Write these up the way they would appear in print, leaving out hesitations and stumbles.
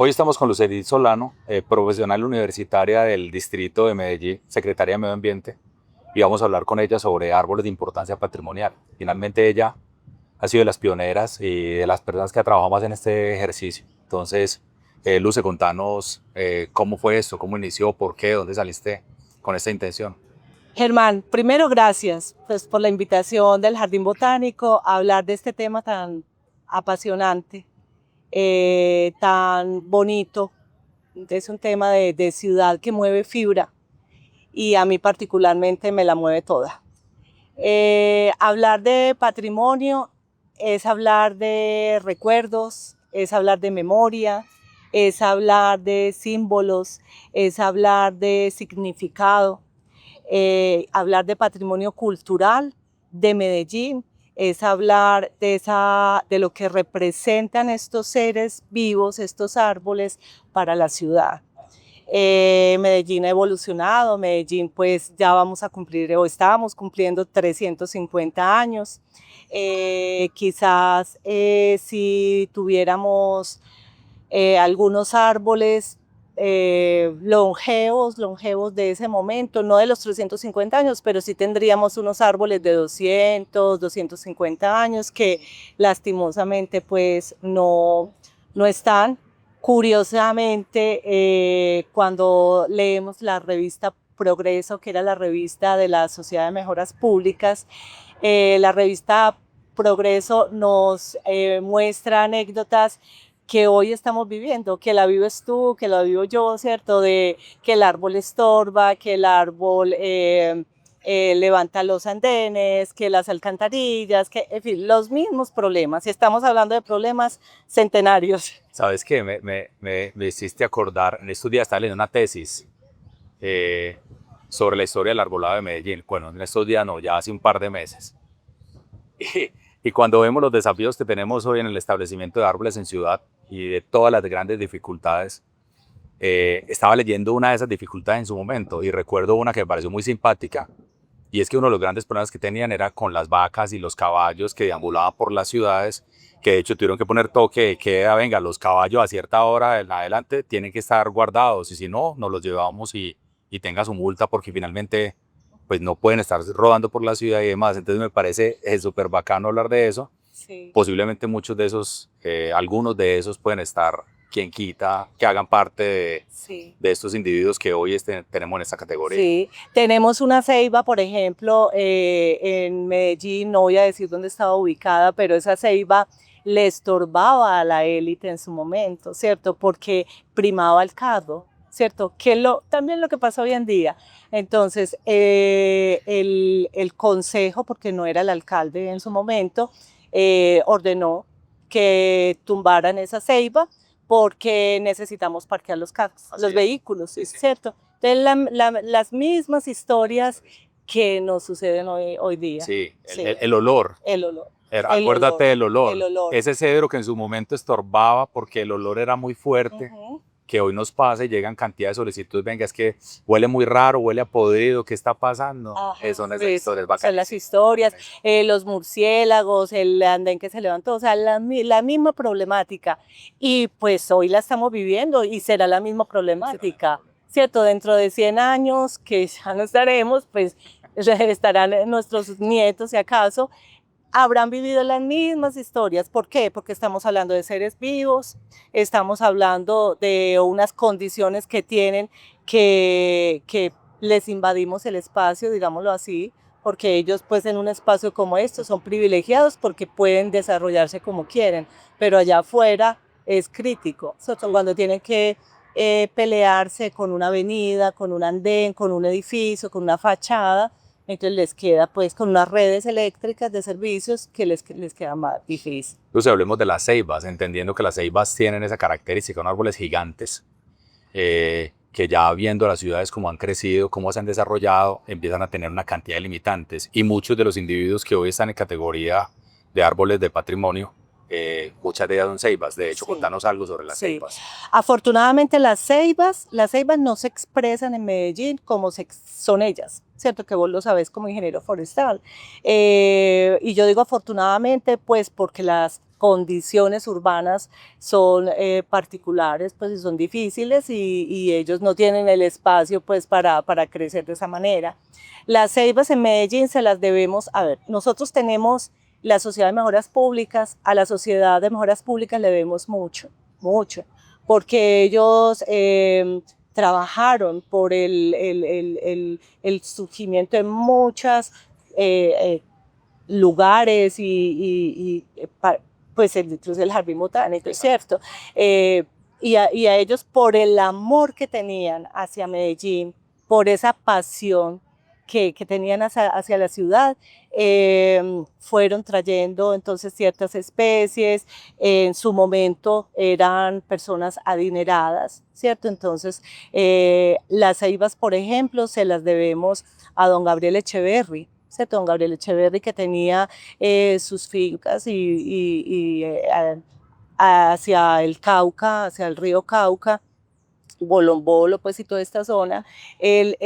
Hoy estamos con Lucely Solano, profesional universitaria del Distrito de Medellín, secretaria de Medio Ambiente, y vamos a hablar con ella sobre árboles de importancia patrimonial. Finalmente ella ha sido de las pioneras y de las personas que ha trabajado más en este ejercicio. Entonces, Luce, contanos cómo fue esto, cómo inició, por qué, dónde saliste con esta intención. Germán, primero gracias pues, por la invitación del Jardín Botánico a hablar de este tema tan apasionante, tan bonito. Es un tema de ciudad que mueve fibra y a mí particularmente me la mueve toda. Hablar de patrimonio es hablar de recuerdos, es hablar de memoria, es hablar de símbolos, es hablar de significado. Hablar de patrimonio cultural de Medellín, es hablar de lo que representan estos seres vivos, estos árboles para la ciudad. Medellín ha evolucionado, Medellín pues ya vamos a cumplir o estábamos cumpliendo 350 años. Quizás si tuviéramos algunos árboles longevos de ese momento, no de los 350 años, pero sí tendríamos unos árboles de 250 años que lastimosamente pues no están. Curiosamente, cuando leemos la revista Progreso, que era la revista de la Sociedad de Mejoras Públicas, la revista Progreso nos muestra anécdotas que hoy estamos viviendo, que la vives tú, que la vivo yo, ¿cierto? De que el árbol estorba, que el árbol levanta los andenes, que las alcantarillas, que, en fin, los mismos problemas. Y estamos hablando de problemas centenarios. ¿Sabes qué? Me hiciste acordar, en estos días estaba leyendo una tesis eh, sobre la historia del arbolado de Medellín. Bueno, en estos días no, ya hace un par de meses. Y cuando vemos los desafíos que tenemos hoy en el establecimiento de árboles en ciudad y de todas las grandes dificultades, estaba leyendo una de esas dificultades en su momento y recuerdo una que me pareció muy simpática, y es que uno de los grandes problemas que tenían era con las vacas y los caballos que deambulaban por las ciudades, que de hecho tuvieron que poner toque de queda, venga, los caballos a cierta hora en adelante tienen que estar guardados y si no, nos los llevamos y tenga su multa porque finalmente pues no pueden estar rodando por la ciudad y demás. Entonces me parece súper bacano hablar de eso. Sí. Posiblemente muchos de esos, algunos de esos pueden estar, quien quita, que hagan parte Sí. de estos individuos que hoy tenemos en esta categoría. Sí, tenemos una ceiba, por ejemplo, en Medellín, no voy a decir dónde estaba ubicada, pero esa ceiba le estorbaba a la élite en su momento, ¿cierto? Porque primaba el carro, ¿cierto? También lo que pasa hoy en día. Entonces, el consejo, porque no era el alcalde en su momento, ordenó que tumbaran esa ceiba porque necesitamos parquear los carros, los vehículos, Sí, sí. ¿cierto? Entonces, las mismas historias que nos suceden hoy día. Sí, Sí, el olor. el olor. Acuérdate del olor. El olor. Ese cedro que en su momento estorbaba porque el olor era muy fuerte, que hoy nos pasa y llegan cantidad de solicitudes, venga, es que huele muy raro, huele a podrido, ¿qué está pasando? Ajá, Son esas pues, historias son bacanas. las historias, los murciélagos, el andén que se levantó, o sea, la misma problemática. Y pues hoy la estamos viviendo y será la misma problemática, ¿cierto? Dentro de 100 años, que ya no estaremos, pues estarán nuestros nietos, si acaso, habrán vivido las mismas historias. ¿Por qué? Porque estamos hablando de seres vivos, estamos hablando de unas condiciones que tienen que les invadimos el espacio, digámoslo así, porque ellos pues en un espacio como este son privilegiados porque pueden desarrollarse como quieren, pero allá afuera es crítico, cuando tienen que pelearse con una avenida, con un andén, con un edificio, con una fachada. Entonces les queda pues con unas redes eléctricas de servicios que les queda más difícil. Entonces hablemos de las ceibas, entendiendo que las ceibas tienen esa característica, son árboles gigantes, que ya viendo las ciudades cómo han crecido, cómo se han desarrollado, empiezan a tener una cantidad de limitantes y muchos de los individuos que hoy están en categoría de árboles de patrimonio, muchas de ellas son ceibas. De hecho, Sí. contanos algo sobre las ceibas. Afortunadamente las ceibas no se expresan en Medellín como son ellas, ¿cierto? Que vos lo sabés como ingeniero forestal. Y yo digo afortunadamente pues porque las condiciones urbanas son particulares, pues y son difíciles y ellos no tienen el espacio pues para crecer de esa manera. Las ceibas en Medellín se las debemos, a ver, nosotros tenemos la Sociedad de Mejoras Públicas, a la Sociedad de Mejoras Públicas le debemos mucho, mucho, porque ellos trabajaron por el surgimiento de muchas lugares pues incluso el jardín botánico, es cierto, y a ellos por el amor que tenían hacia Medellín, por esa pasión que tenían hacia la ciudad, fueron trayendo entonces ciertas especies, en su momento eran personas adineradas, ¿cierto? Entonces las ceibas, por ejemplo, se las debemos a don Gabriel Echeverry, ¿cierto? Don Gabriel Echeverry, que tenía sus fincas hacia el Cauca, hacia el río Cauca, Bolombolo, pues y toda esta zona, él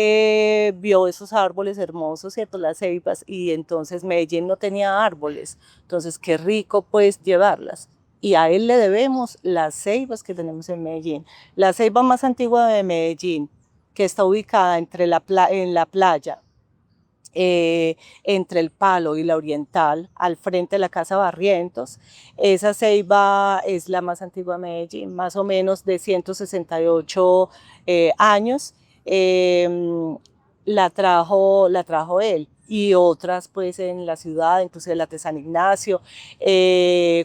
vio esos árboles hermosos, ¿cierto? Las ceibas, y entonces Medellín no tenía árboles, entonces qué rico pues llevarlas. Y a él le debemos las ceibas que tenemos en Medellín. La ceiba más antigua de Medellín, que está ubicada en la playa, entre el Palo y la Oriental, al frente de la Casa Barrientos. Esa ceiba es la más antigua de Medellín, más o menos de 168 años. La trajo él y otras pues en la ciudad, inclusive la de San Ignacio.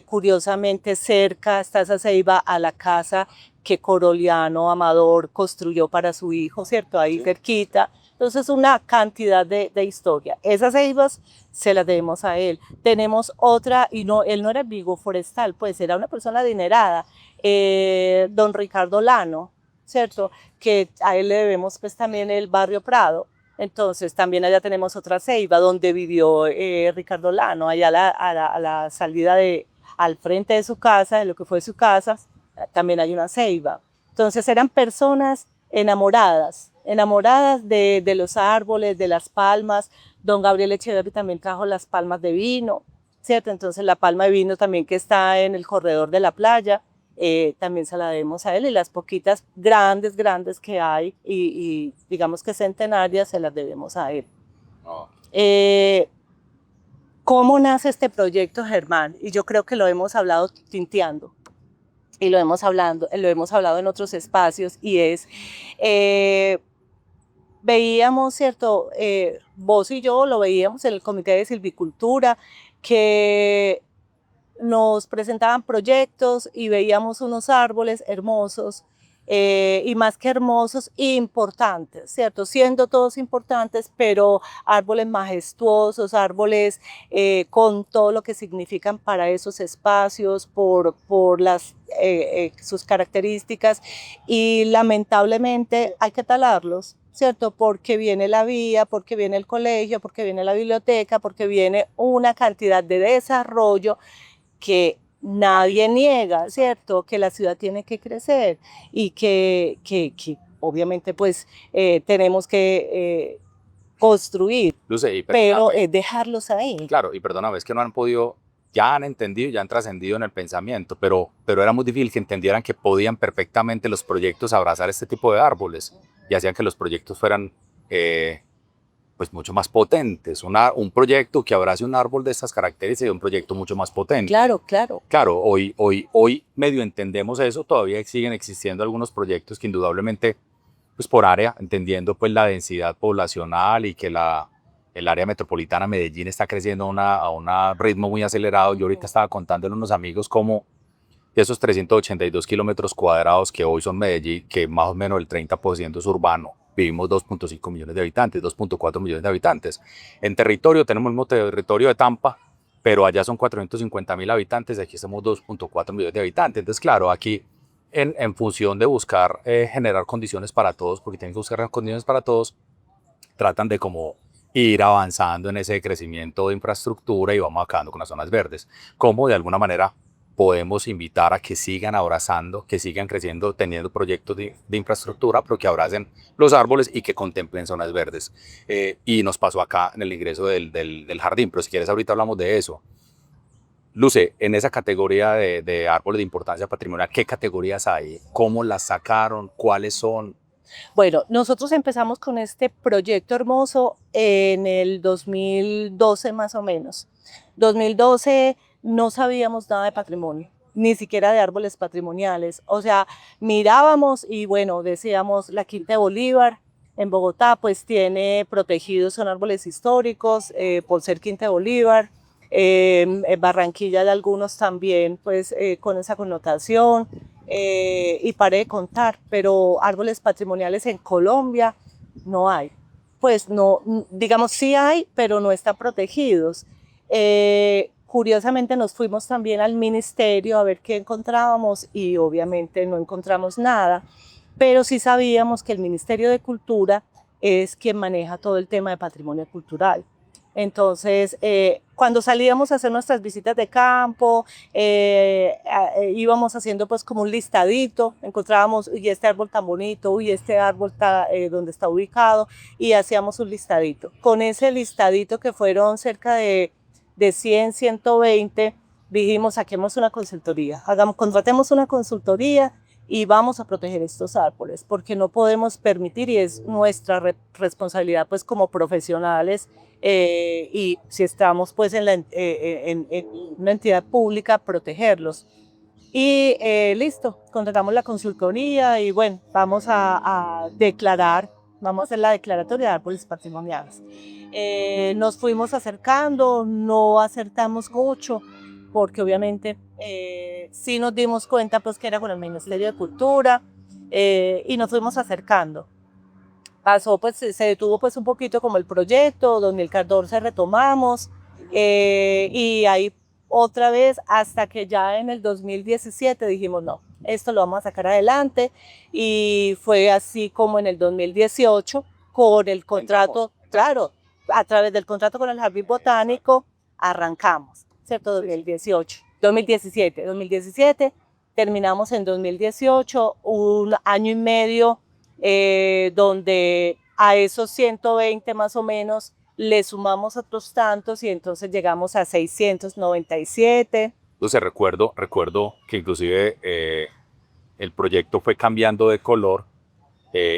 Curiosamente cerca está esa ceiba a la casa que Coroliano Amador construyó para su hijo, ¿cierto? Ahí cerquita. Entonces, una cantidad de historia. Esas ceibas se las debemos a él. Tenemos otra, y no, él no era vivo forestal, pues era una persona adinerada, don Ricardo Lano, ¿cierto? Que a él le debemos pues también el barrio Prado. Entonces, también allá tenemos otra ceiba donde vivió Ricardo Lano, allá a la salida al frente de su casa, de lo que fue su casa, también hay una ceiba. Entonces, eran personas enamoradas de los árboles, de las palmas. Don Gabriel Echeverry también trajo las palmas de vino, ¿cierto? Entonces la palma de vino también que está en el corredor de la playa, también se la debemos a él, y las poquitas grandes que hay, y digamos que centenarias, se las debemos a él. Oh. ¿Cómo nace este proyecto, Germán? Y yo creo que lo hemos hablado tinteando. Y lo hemos hablado en otros espacios, y es, veíamos, ¿cierto? Vos y yo lo veíamos en el Comité de Silvicultura, que nos presentaban proyectos y veíamos unos árboles hermosos, y más que hermosos, importantes, ¿cierto? Siendo todos importantes, pero árboles majestuosos, árboles con todo lo que significan para esos espacios, por sus características, y lamentablemente hay que talarlos, ¿cierto? Porque viene la vía, porque viene el colegio, porque viene la biblioteca, porque viene una cantidad de desarrollo que nadie niega, ¿cierto? Que la ciudad tiene que crecer y que obviamente pues tenemos que construir, Luce, pero dejarlos ahí. Claro, y perdóname, es que no han podido, ya han entendido, ya han trascendido en el pensamiento, pero era muy difícil que entendieran que podían perfectamente los proyectos abrazar este tipo de árboles y hacían que los proyectos fueran pues mucho más potentes. Un proyecto que abrace un árbol de estas características es un proyecto mucho más potente. Claro, claro. Claro, hoy medio entendemos eso, todavía siguen existiendo algunos proyectos que indudablemente, pues por área, entendiendo pues la densidad poblacional y que el área metropolitana Medellín está creciendo a un ritmo muy acelerado. Yo ahorita estaba contándole a unos amigos cómo esos 382 kilómetros cuadrados que hoy son Medellín, que más o menos el 30% es urbano, vivimos 2.5 millones de habitantes, 2.4 millones de habitantes. En territorio tenemos el mismo territorio de Tampa, pero allá son 450.000 habitantes, aquí somos 2.4 millones de habitantes. Entonces, claro, aquí en función de buscar generar condiciones para todos, porque tienen que buscar condiciones para todos, tratan de como ir avanzando en ese crecimiento de infraestructura y vamos acabando con las zonas verdes. Como de alguna manera podemos invitar a que sigan abrazando, que sigan creciendo, teniendo proyectos de infraestructura, pero que abracen los árboles y que contemplen zonas verdes. Y nos pasó acá en el ingreso del jardín, pero si quieres ahorita hablamos de eso. Luce, en esa categoría de árboles de importancia patrimonial, ¿qué categorías hay? ¿Cómo las sacaron? ¿Cuáles son? Bueno, nosotros empezamos con este proyecto hermoso en el 2012 más o menos. 2012 no sabíamos nada de patrimonio, ni siquiera de árboles patrimoniales. O sea, mirábamos y bueno, decíamos la Quinta de Bolívar en Bogotá pues tiene protegidos, son árboles históricos por ser Quinta de Bolívar. En Barranquilla de algunos también pues con esa connotación. Y paré de contar, pero árboles patrimoniales en Colombia no hay. Pues no, digamos sí hay, pero no están protegidos. Curiosamente nos fuimos también al ministerio a ver qué encontrábamos y obviamente no encontramos nada, pero sí sabíamos que el Ministerio de Cultura es quien maneja todo el tema de patrimonio cultural. Entonces, cuando salíamos a hacer nuestras visitas de campo, íbamos haciendo pues como un listadito, encontrábamos, y este árbol tan bonito, y este árbol donde está ubicado, y hacíamos un listadito. Con ese listadito que fueron cerca de 100, 120, dijimos, saquemos una consultoría, contratemos una consultoría y vamos a proteger estos árboles, porque no podemos permitir, y es nuestra responsabilidad pues como profesionales, y si estamos pues en una entidad pública, protegerlos. Y listo, contratamos la consultoría y bueno, vamos a declarar, vamos a hacer la declaratoria de árboles patrimoniales. Nos fuimos acercando, no acertamos mucho, porque obviamente sí nos dimos cuenta pues que era con el Ministerio de Cultura, y nos fuimos acercando. Pasó pues, se detuvo pues un poquito como el proyecto, 2014 retomamos, y ahí otra vez hasta que ya en el 2017 dijimos no, esto lo vamos a sacar adelante, y fue así como en el 2018 con el contrato, claro, a través del contrato con el Jardín Botánico arrancamos, ¿cierto? 2017, terminamos en 2018, un año y medio donde a esos 120 más o menos le sumamos otros tantos y entonces llegamos a 697. Entonces recuerdo que inclusive el proyecto fue cambiando de color.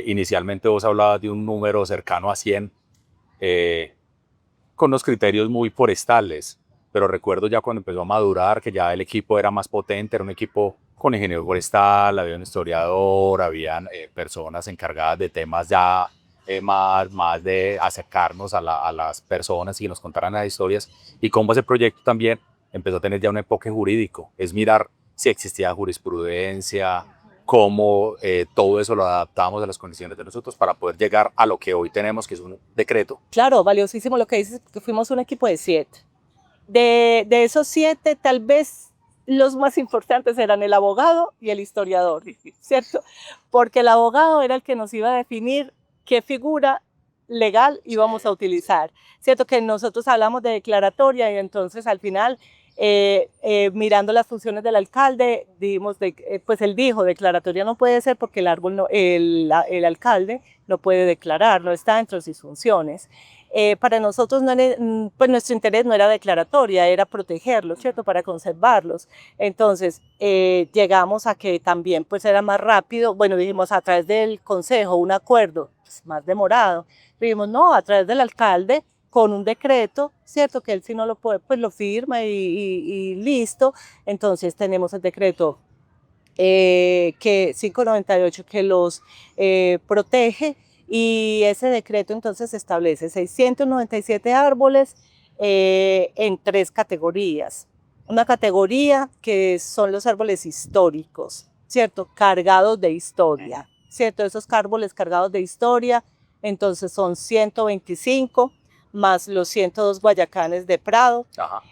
Inicialmente vos hablabas de un número cercano a 100, con unos criterios muy forestales, pero recuerdo ya cuando empezó a madurar que ya el equipo era más potente, era un equipo con ingeniero forestal, había un historiador, habían personas encargadas de temas ya más de acercarnos a las personas y que nos contaran las historias, y cómo ese proyecto también empezó a tener ya un enfoque jurídico, es mirar si existía jurisprudencia, cómo todo eso lo adaptamos a las condiciones de nosotros para poder llegar a lo que hoy tenemos, que es un decreto. Claro, valiosísimo lo que dices, que fuimos un equipo de 7. De esos 7, tal vez los más importantes eran el abogado y el historiador, ¿cierto? Porque el abogado era el que nos iba a definir qué figura legal íbamos a utilizar, ¿cierto? Que nosotros hablamos de declaratoria y entonces al final, mirando las funciones del alcalde, dijimos pues él dijo, declaratoria no puede ser porque el alcalde no puede declarar, no está dentro de sus funciones. Para nosotros pues nuestro interés no era declaratoria, era protegerlos, ¿cierto? Para conservarlos. Entonces llegamos a que también pues era más rápido, bueno, dijimos a través del consejo, un acuerdo pues, más demorado, dijimos no, a través del alcalde con un decreto, ¿cierto? Que él si no lo puede, pues lo firma y listo. Entonces tenemos el decreto que 598 que los protege, y ese decreto entonces establece 697 árboles en 3 categorías. Una categoría que son los árboles históricos, ¿cierto? Cargados de historia, ¿cierto? Esos árboles cargados de historia, entonces son 125 más los 102 guayacanes de Prado.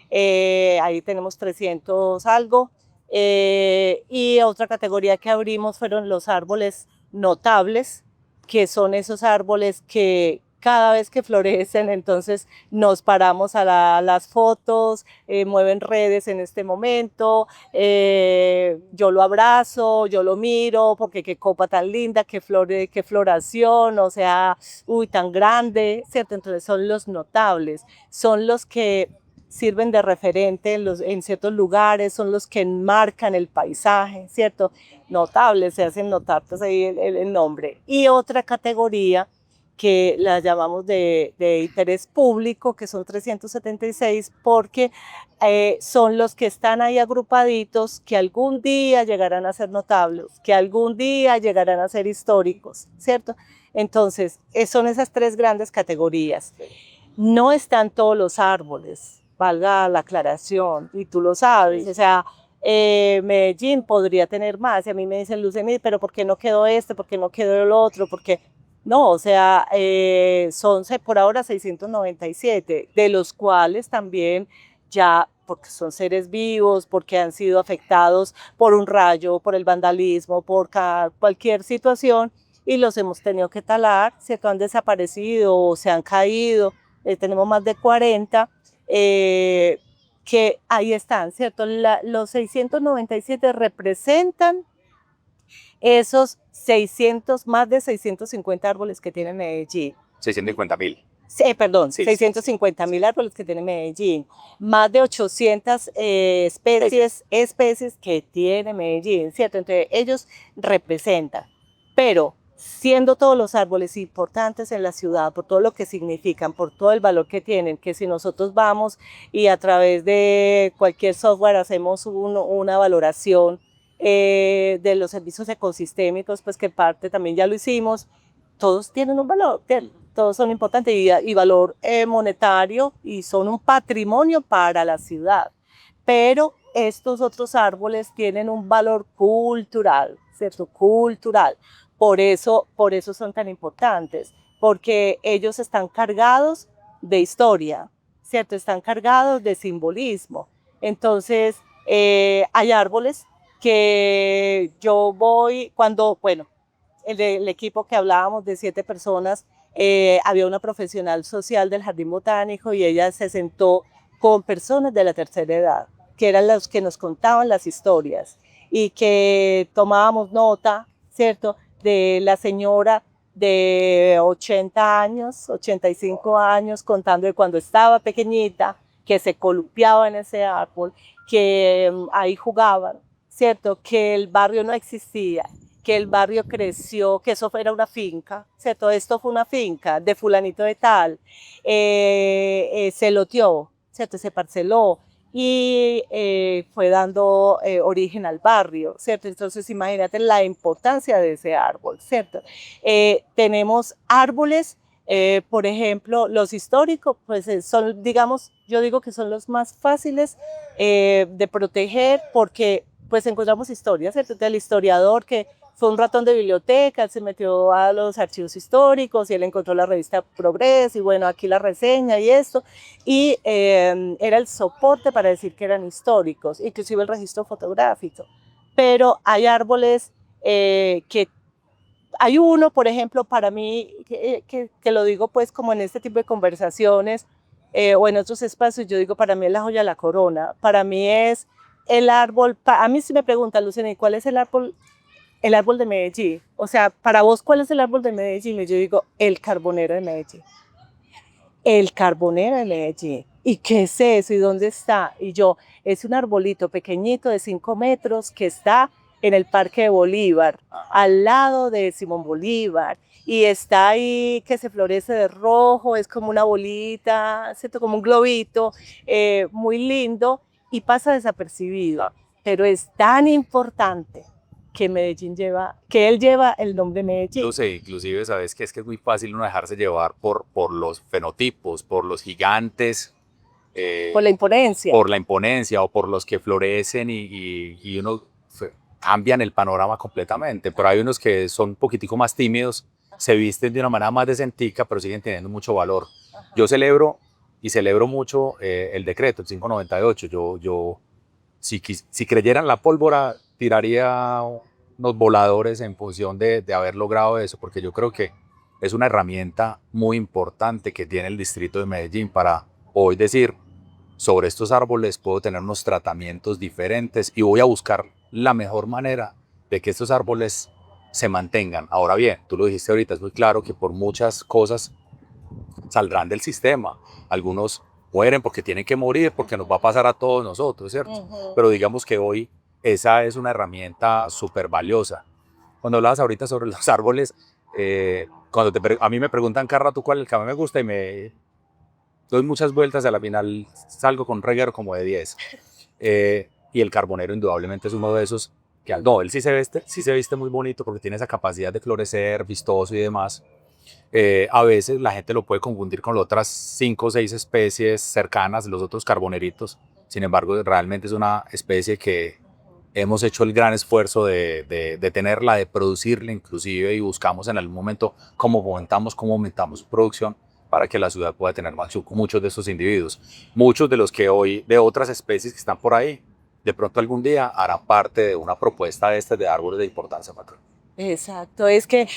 Ahí tenemos 300 algo. Y otra categoría que abrimos fueron los árboles notables, que son esos árboles que cada vez que florecen, entonces nos paramos a las fotos, mueven redes en este momento, yo lo abrazo, yo lo miro, porque qué copa tan linda, qué floración, o sea, uy, tan grande, ¿cierto? Entonces son los notables, son los que sirven de referente en ciertos lugares, son los que enmarcan el paisaje, ¿cierto? Notables, se hacen notar pues, ahí el nombre. Y otra categoría que la llamamos de interés público, que son 376, porque son los que están ahí agrupaditos, que algún día llegarán a ser notables, que algún día llegarán a ser históricos, ¿cierto? Entonces, son esas tres grandes categorías. No están todos los árboles, valga la aclaración, y tú lo sabes, o sea, Medellín podría tener más, y a mí me dicen, Lucemi, pero ¿por qué no quedó este? ¿Por qué no quedó el otro? ¿Por qué? No, o sea, son por ahora 697, de los cuales también ya, porque son seres vivos, porque han sido afectados por un rayo, por el vandalismo, por cualquier situación, y los hemos tenido que talar, ¿cierto? Han desaparecido o se han caído, tenemos más de 40, que ahí están, ¿cierto? Los 697 representan esos 600, más de 650 árboles que tiene Medellín. 650.000. Perdón, Sí, 650.000 árboles que tiene Medellín, más de 800 especies que tiene Medellín, ¿cierto? Entonces ellos representan, pero siendo todos los árboles importantes en la ciudad, por todo lo que significan, por todo el valor que tienen, que si nosotros vamos y a través de cualquier software hacemos una valoración de los servicios ecosistémicos, pues que parte también ya lo hicimos, todos tienen un valor, todos son importantes y valor monetario y son un patrimonio para la ciudad. Pero estos otros árboles tienen un valor cultural, ¿cierto? Cultural. Por eso son tan importantes, porque ellos están cargados de historia, ¿cierto? Están cargados de simbolismo. Entonces, hay árboles que yo voy cuando, bueno, el equipo que hablábamos de 7 personas, había una profesional social del Jardín Botánico y ella se sentó con personas de la tercera edad, que eran los que nos contaban las historias y que tomábamos nota, ¿cierto?, de la señora de 80 años, 85 años, contando de cuando estaba pequeñita, que se columpiaba en ese árbol, que ahí jugaban, ¿cierto?, que el barrio no existía, que el barrio creció, que eso era una finca, ¿cierto? Esto fue una finca de fulanito de tal, se loteó, ¿cierto? Se parceló y fue dando origen al barrio, ¿cierto? Entonces imagínate la importancia de ese árbol, ¿cierto? Tenemos árboles, por ejemplo, los históricos, pues son, digamos, yo digo que son los más fáciles de proteger porque pues encontramos historias, ¿cierto? Del historiador que fue un ratón de biblioteca, él se metió a los archivos históricos y él encontró la revista Progreso y bueno, aquí la reseña y esto, y era el soporte para decir que eran históricos, inclusive el registro fotográfico. Pero hay árboles que hay uno, por ejemplo, para mí, que lo digo pues como en este tipo de conversaciones o en otros espacios, yo digo, para mí es la joya de la corona, para mí es el árbol, a mí si me preguntan, Lucena, ¿cuál es el árbol de Medellín? O sea, para vos, ¿cuál es el árbol de Medellín? Y yo digo, el carbonero de Medellín. El carbonero de Medellín. ¿Y qué es eso? ¿Y dónde está? Y yo, es un arbolito pequeñito de 5 metros que está en el Parque de Bolívar, al lado de Simón Bolívar. Y está ahí que se florece de rojo, es como una bolita, ¿cierto? Como un globito, muy lindo y pasa desapercibido. Pero es tan importante que que él lleva el nombre Medellín. Yo sé, inclusive sabes que es muy fácil uno dejarse llevar por los fenotipos, por los gigantes, por la imponencia o por los que florecen y uno cambian el panorama completamente, pero hay unos que son un poquitico más tímidos, se visten de una manera más decentica, pero siguen teniendo mucho valor. Ajá. Yo celebro mucho el decreto, el 598. Yo si creyera en la pólvora, tiraría unos voladores en función de haber logrado eso, porque yo creo que es una herramienta muy importante que tiene el distrito de Medellín para hoy decir, sobre estos árboles puedo tener unos tratamientos diferentes y voy a buscar la mejor manera de que estos árboles se mantengan. Ahora bien, tú lo dijiste ahorita, es muy claro que por muchas cosas saldrán del sistema. Algunos mueren porque tienen que morir, porque nos va a pasar a todos nosotros, ¿cierto? Pero digamos que hoy esa es una herramienta súper valiosa. Cuando hablabas ahorita sobre los árboles, cuando a mí me preguntan cada rato cuál es el que más me gusta y me doy muchas vueltas, a la final salgo con un reguero como de 10. Y el carbonero indudablemente es uno de esos que no, él sí se viste muy bonito porque tiene esa capacidad de florecer, vistoso y demás. A veces la gente lo puede confundir con las otras 5 o 6 especies cercanas, los otros carboneritos. Sin embargo, realmente es una especie que hemos hecho el gran esfuerzo de tenerla, de producirla inclusive, y buscamos en algún momento cómo aumentamos su producción para que la ciudad pueda tener muchos de esos individuos. Muchos de los que hoy, de otras especies que están por ahí, de pronto algún día harán parte de una propuesta de árboles de importancia macro. Exacto, es que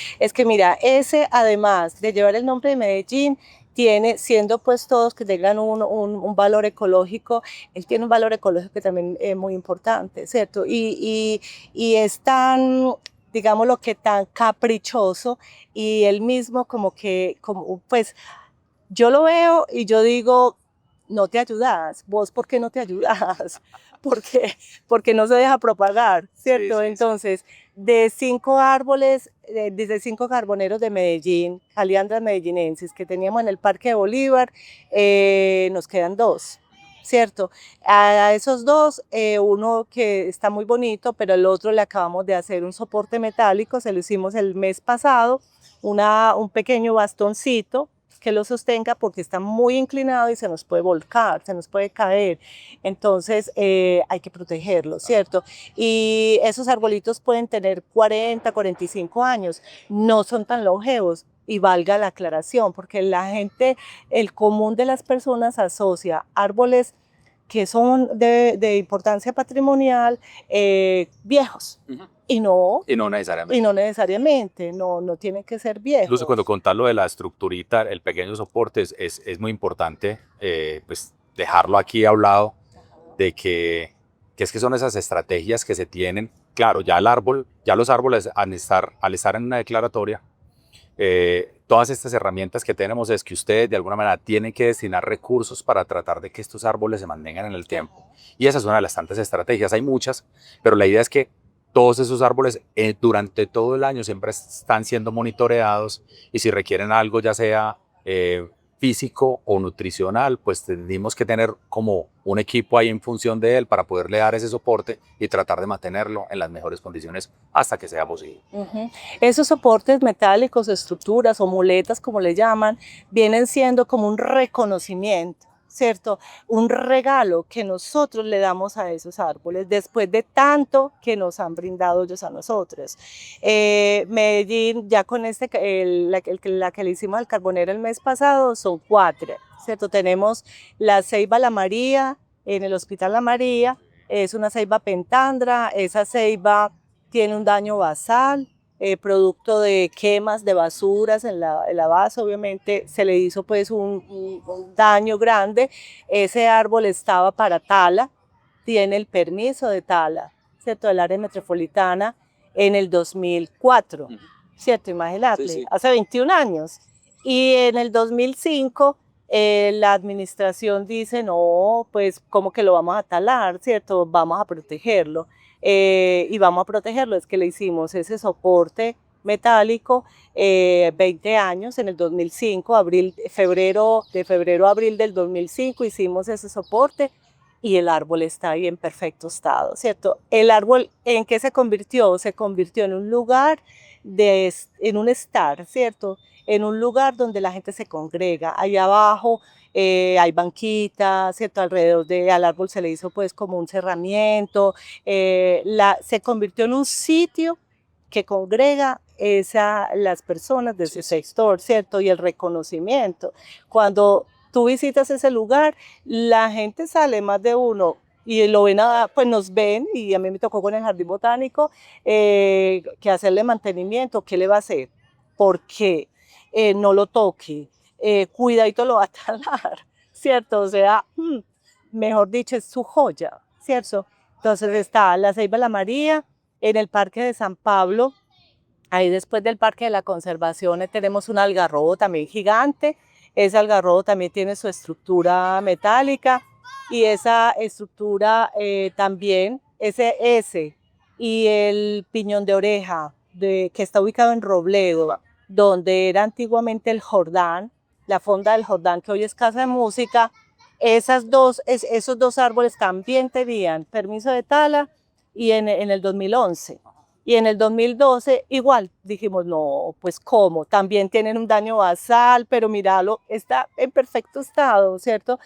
mira, ese además de llevar el nombre de Medellín, tiene, siendo pues todos que tengan un valor ecológico, él tiene un valor ecológico que también es muy importante, ¿cierto? Y es tan, digamos lo que tan caprichoso y él mismo como que, como, pues yo lo veo y yo digo, no te ayudas, vos ¿por qué no te ayudas? Porque no se deja propagar, ¿cierto? Sí. Entonces, de 5 árboles, desde 5 carboneros de Medellín, aliandras medellinenses que teníamos en el Parque de Bolívar, nos quedan 2, ¿cierto? A esos 2, uno que está muy bonito, pero el otro le acabamos de hacer un soporte metálico, se lo hicimos el mes pasado, un pequeño bastoncito que lo sostenga porque está muy inclinado y se nos puede volcar, se nos puede caer. Entonces hay que protegerlo, ¿cierto? Y esos arbolitos pueden tener 40, 45 años, no son tan longevos. Y valga la aclaración, porque la gente, el común de las personas asocia árboles que son de importancia patrimonial viejos. Y no, Y no necesariamente. y no necesariamente, no tienen que ser viejos. Incluso cuando contar lo de la estructurita, el pequeño soporte, es muy importante pues dejarlo aquí hablado de que es que son esas estrategias que se tienen. Claro, ya los árboles al estar en una declaratoria, todas estas herramientas que tenemos es que ustedes de alguna manera tienen que destinar recursos para tratar de que estos árboles se mantengan en el tiempo. Y esa es una de las tantas estrategias, hay muchas, pero la idea es que todos esos árboles durante todo el año siempre están siendo monitoreados y si requieren algo, ya sea físico o nutricional, pues tenemos que tener como un equipo ahí en función de él para poderle dar ese soporte y tratar de mantenerlo en las mejores condiciones hasta que sea posible. Esos soportes metálicos, estructuras o muletas, como le llaman, vienen siendo como un reconocimiento, ¿cierto? Un regalo que nosotros le damos a esos árboles después de tanto que nos han brindado ellos a nosotros. Medellín, ya con la que le hicimos al carbonero el mes pasado, son 4, ¿cierto? Tenemos la ceiba La María, en el Hospital La María, es una ceiba pentandra, esa ceiba tiene un daño basal, producto de quemas de basuras en la base, obviamente se le hizo pues un daño grande. Ese árbol estaba para tala, tiene el permiso de tala, ¿cierto? Del área metropolitana en el 2004, ¿cierto? Imagínate, sí. Hace 21 años. Y en el 2005 la administración dice, no, pues como que lo vamos a talar, ¿cierto? Vamos a protegerlo. Y vamos a protegerlo, es que le hicimos ese soporte metálico 20 años, en el 2005, de febrero a abril del 2005 hicimos ese soporte y el árbol está ahí en perfecto estado, ¿cierto? El árbol, ¿en qué se convirtió? Se convirtió en un lugar, en un estar, ¿cierto? En un lugar donde la gente se congrega. Allá abajo hay banquitas, ¿cierto? Alrededor al árbol se le hizo pues como un cerramiento. Se convirtió en un sitio que congrega las personas de ese sector, ¿cierto? Y el reconocimiento. Cuando tú visitas ese lugar, la gente sale, más de uno, y lo ven, pues nos ven, y a mí me tocó con el Jardín Botánico, que hacerle mantenimiento. ¿Qué le va a hacer? ¿Por qué? No lo toque, cuidadito lo va a talar, ¿cierto? O sea, mejor dicho, es su joya, ¿cierto? Entonces está la ceiba La María, en el Parque de San Pablo, ahí después del Parque de la Conservación tenemos un algarrobo también gigante, Ese algarrobo también tiene su estructura metálica y esa estructura también, ese S y el piñón de oreja que está ubicado en Robledo, donde era antiguamente el Jordán, la fonda del Jordán, que hoy es casa de música, esos dos árboles también tenían permiso de tala y en el 2011. Y en el 2012 igual dijimos, no, pues cómo, también tienen un daño basal, pero míralo, está en perfecto estado, ¿cierto?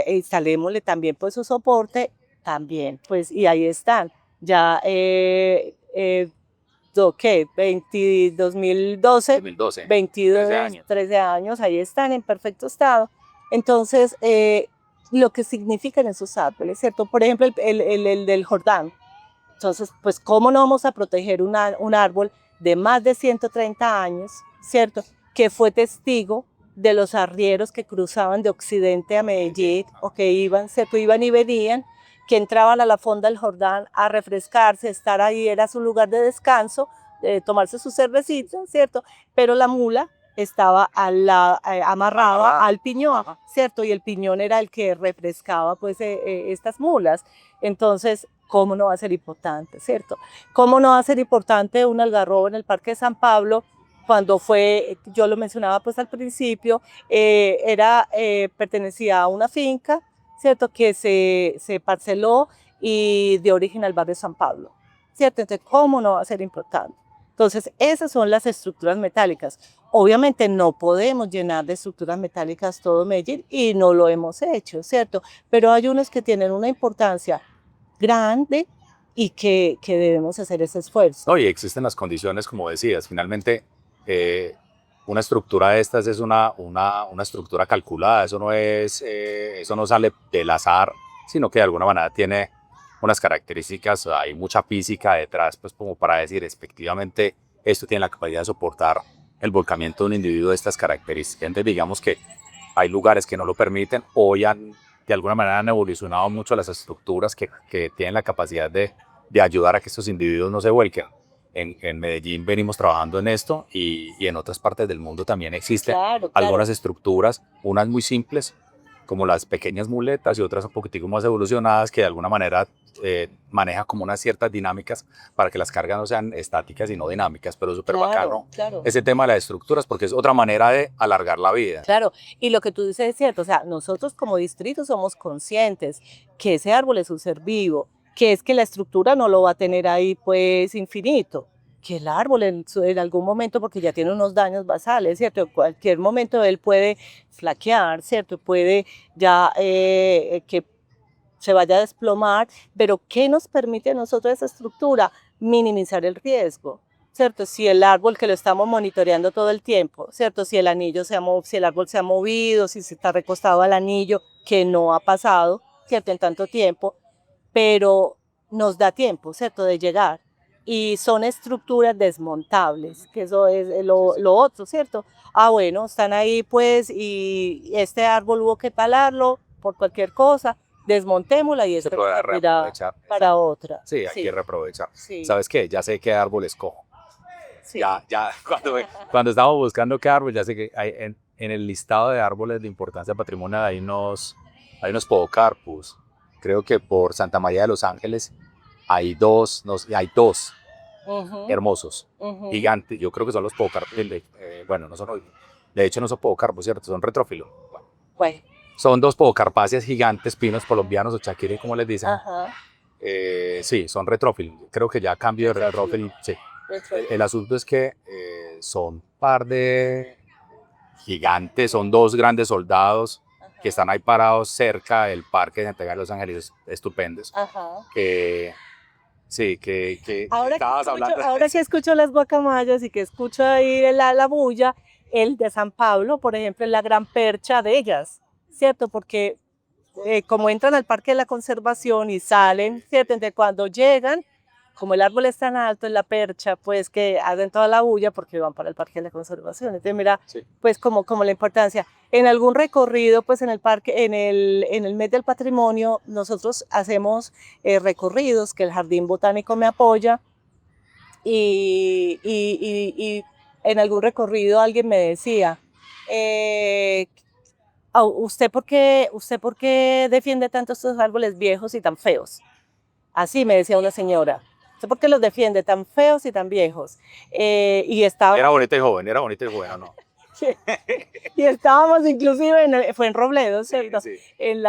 Instalémosle también pues su soporte, también, pues, y ahí están. Ya, ¿qué? 2012, 2012, 22, 13 años. 13 años, ahí están en perfecto estado. Entonces, lo que significan esos árboles, ¿cierto? Por ejemplo, el del Jordán. Entonces, pues, ¿cómo no vamos a proteger un árbol de más de 130 años, ¿cierto? Que fue testigo de los arrieros que cruzaban de Occidente a Medellín, o que iban, ¿cierto? Iban y venían, que entraban a la fonda del Jordán a refrescarse, estar ahí, era su lugar de descanso, tomarse su cervecita, ¿cierto? Pero la mula estaba amarrada al piñón, ¿cierto? Y el piñón era el que refrescaba, pues, estas mulas. Entonces, ¿cómo no va a ser importante, cierto? ¿Cómo no va a ser importante un algarrobo en el Parque de San Pablo? Cuando fue, yo lo mencionaba pues al principio, pertenecía a una finca, ¿cierto? Que se parceló y dio origen al barrio de San Pablo, ¿cierto? Entonces, ¿cómo no va a ser importante? Entonces, esas son las estructuras metálicas. Obviamente no podemos llenar de estructuras metálicas todo Medellín y no lo hemos hecho, ¿cierto? Pero hay unos que tienen una importancia grande y que debemos hacer ese esfuerzo. No, y existen las condiciones, como decías, finalmente una estructura de estas es una estructura calculada, eso no sale del azar, sino que de alguna manera tiene unas características, hay mucha física detrás, pues como para decir, efectivamente, esto tiene la capacidad de soportar el volcamiento de un individuo de estas características. Entonces, digamos que hay lugares que no lo permiten, hoy de alguna manera han evolucionado mucho las estructuras que tienen la capacidad de ayudar a que estos individuos no se vuelquen. En Medellín venimos trabajando en esto y en otras partes del mundo también existen algunas estructuras, unas muy simples, como las pequeñas muletas, y otras un poquitico más evolucionadas que de alguna manera manejan como unas ciertas dinámicas para que las cargas no sean estáticas sino dinámicas, pero súper bacano ese tema de las estructuras porque es otra manera de alargar la vida. Claro, y lo que tú dices es cierto, o sea, nosotros como distrito somos conscientes que ese árbol es un ser vivo, que es que la estructura no lo va a tener ahí pues infinito, que el árbol en algún momento, porque ya tiene unos daños basales, ¿cierto? En cualquier momento él puede flaquear, ¿cierto? Puede ya que se vaya a desplomar, pero ¿qué nos permite a nosotros esa estructura? Minimizar el riesgo, ¿cierto? Si el árbol que lo estamos monitoreando todo el tiempo, ¿cierto? Si el árbol se ha movido, si se está recostado al anillo, que no ha pasado, ¿cierto? En tanto tiempo, pero nos da tiempo, ¿cierto? De llegar. Y son estructuras desmontables, que eso es lo otro, ¿cierto? Ah, bueno, están ahí pues y este árbol hubo que talarlo por cualquier cosa, desmontémosla y se puede reaprovechar para otra. Sí, hay que reaprovechar. Sí. ¿Sabes qué? Ya sé qué árbol escojo. Sí. Ya cuando estamos buscando qué árbol, ya sé que hay en el listado de árboles de importancia patrimonial hay unos podocarpus. Creo que por Santa María de los Ángeles hay dos hermosos, gigantes. Yo creo que son los podocarpus. Bueno, no son, de hecho no son podocarpus, ¿cierto? Son retrófilos. Bueno. Son dos podocarpáceas gigantes, pinos colombianos o chaquiri, como les dicen. Sí, son retrófilos. Creo que ya cambio de retrófilo. Sí. El asunto es que son par de gigantes, son dos grandes soldados que están ahí parados cerca del Parque de Santa María de los Ángeles, estupendos. Sí, que ahora que escucho las guacamayas y que escucho ahí la bulla, el de San Pablo, por ejemplo, es la gran percha de ellas, ¿cierto? Porque como entran al Parque de la Conservación y salen, ¿cierto? Entonces cuando llegan, como el árbol es tan alto en la percha, pues que hacen toda la bulla porque van para el Parque de la Conservación. Entonces mira, pues como la importancia. En algún recorrido, pues en el parque, en el mes del patrimonio, nosotros hacemos recorridos que el Jardín Botánico me apoya y en algún recorrido alguien me decía, eh, usted por qué defiende tanto estos árboles viejos y tan feos? Así me decía una señora. ¿Usted por qué los defiende tan feos y tan viejos? Y estaba Era bonito y joven, ¿o no? y estábamos inclusive, fue en Robledo, ¿cierto? Sí. En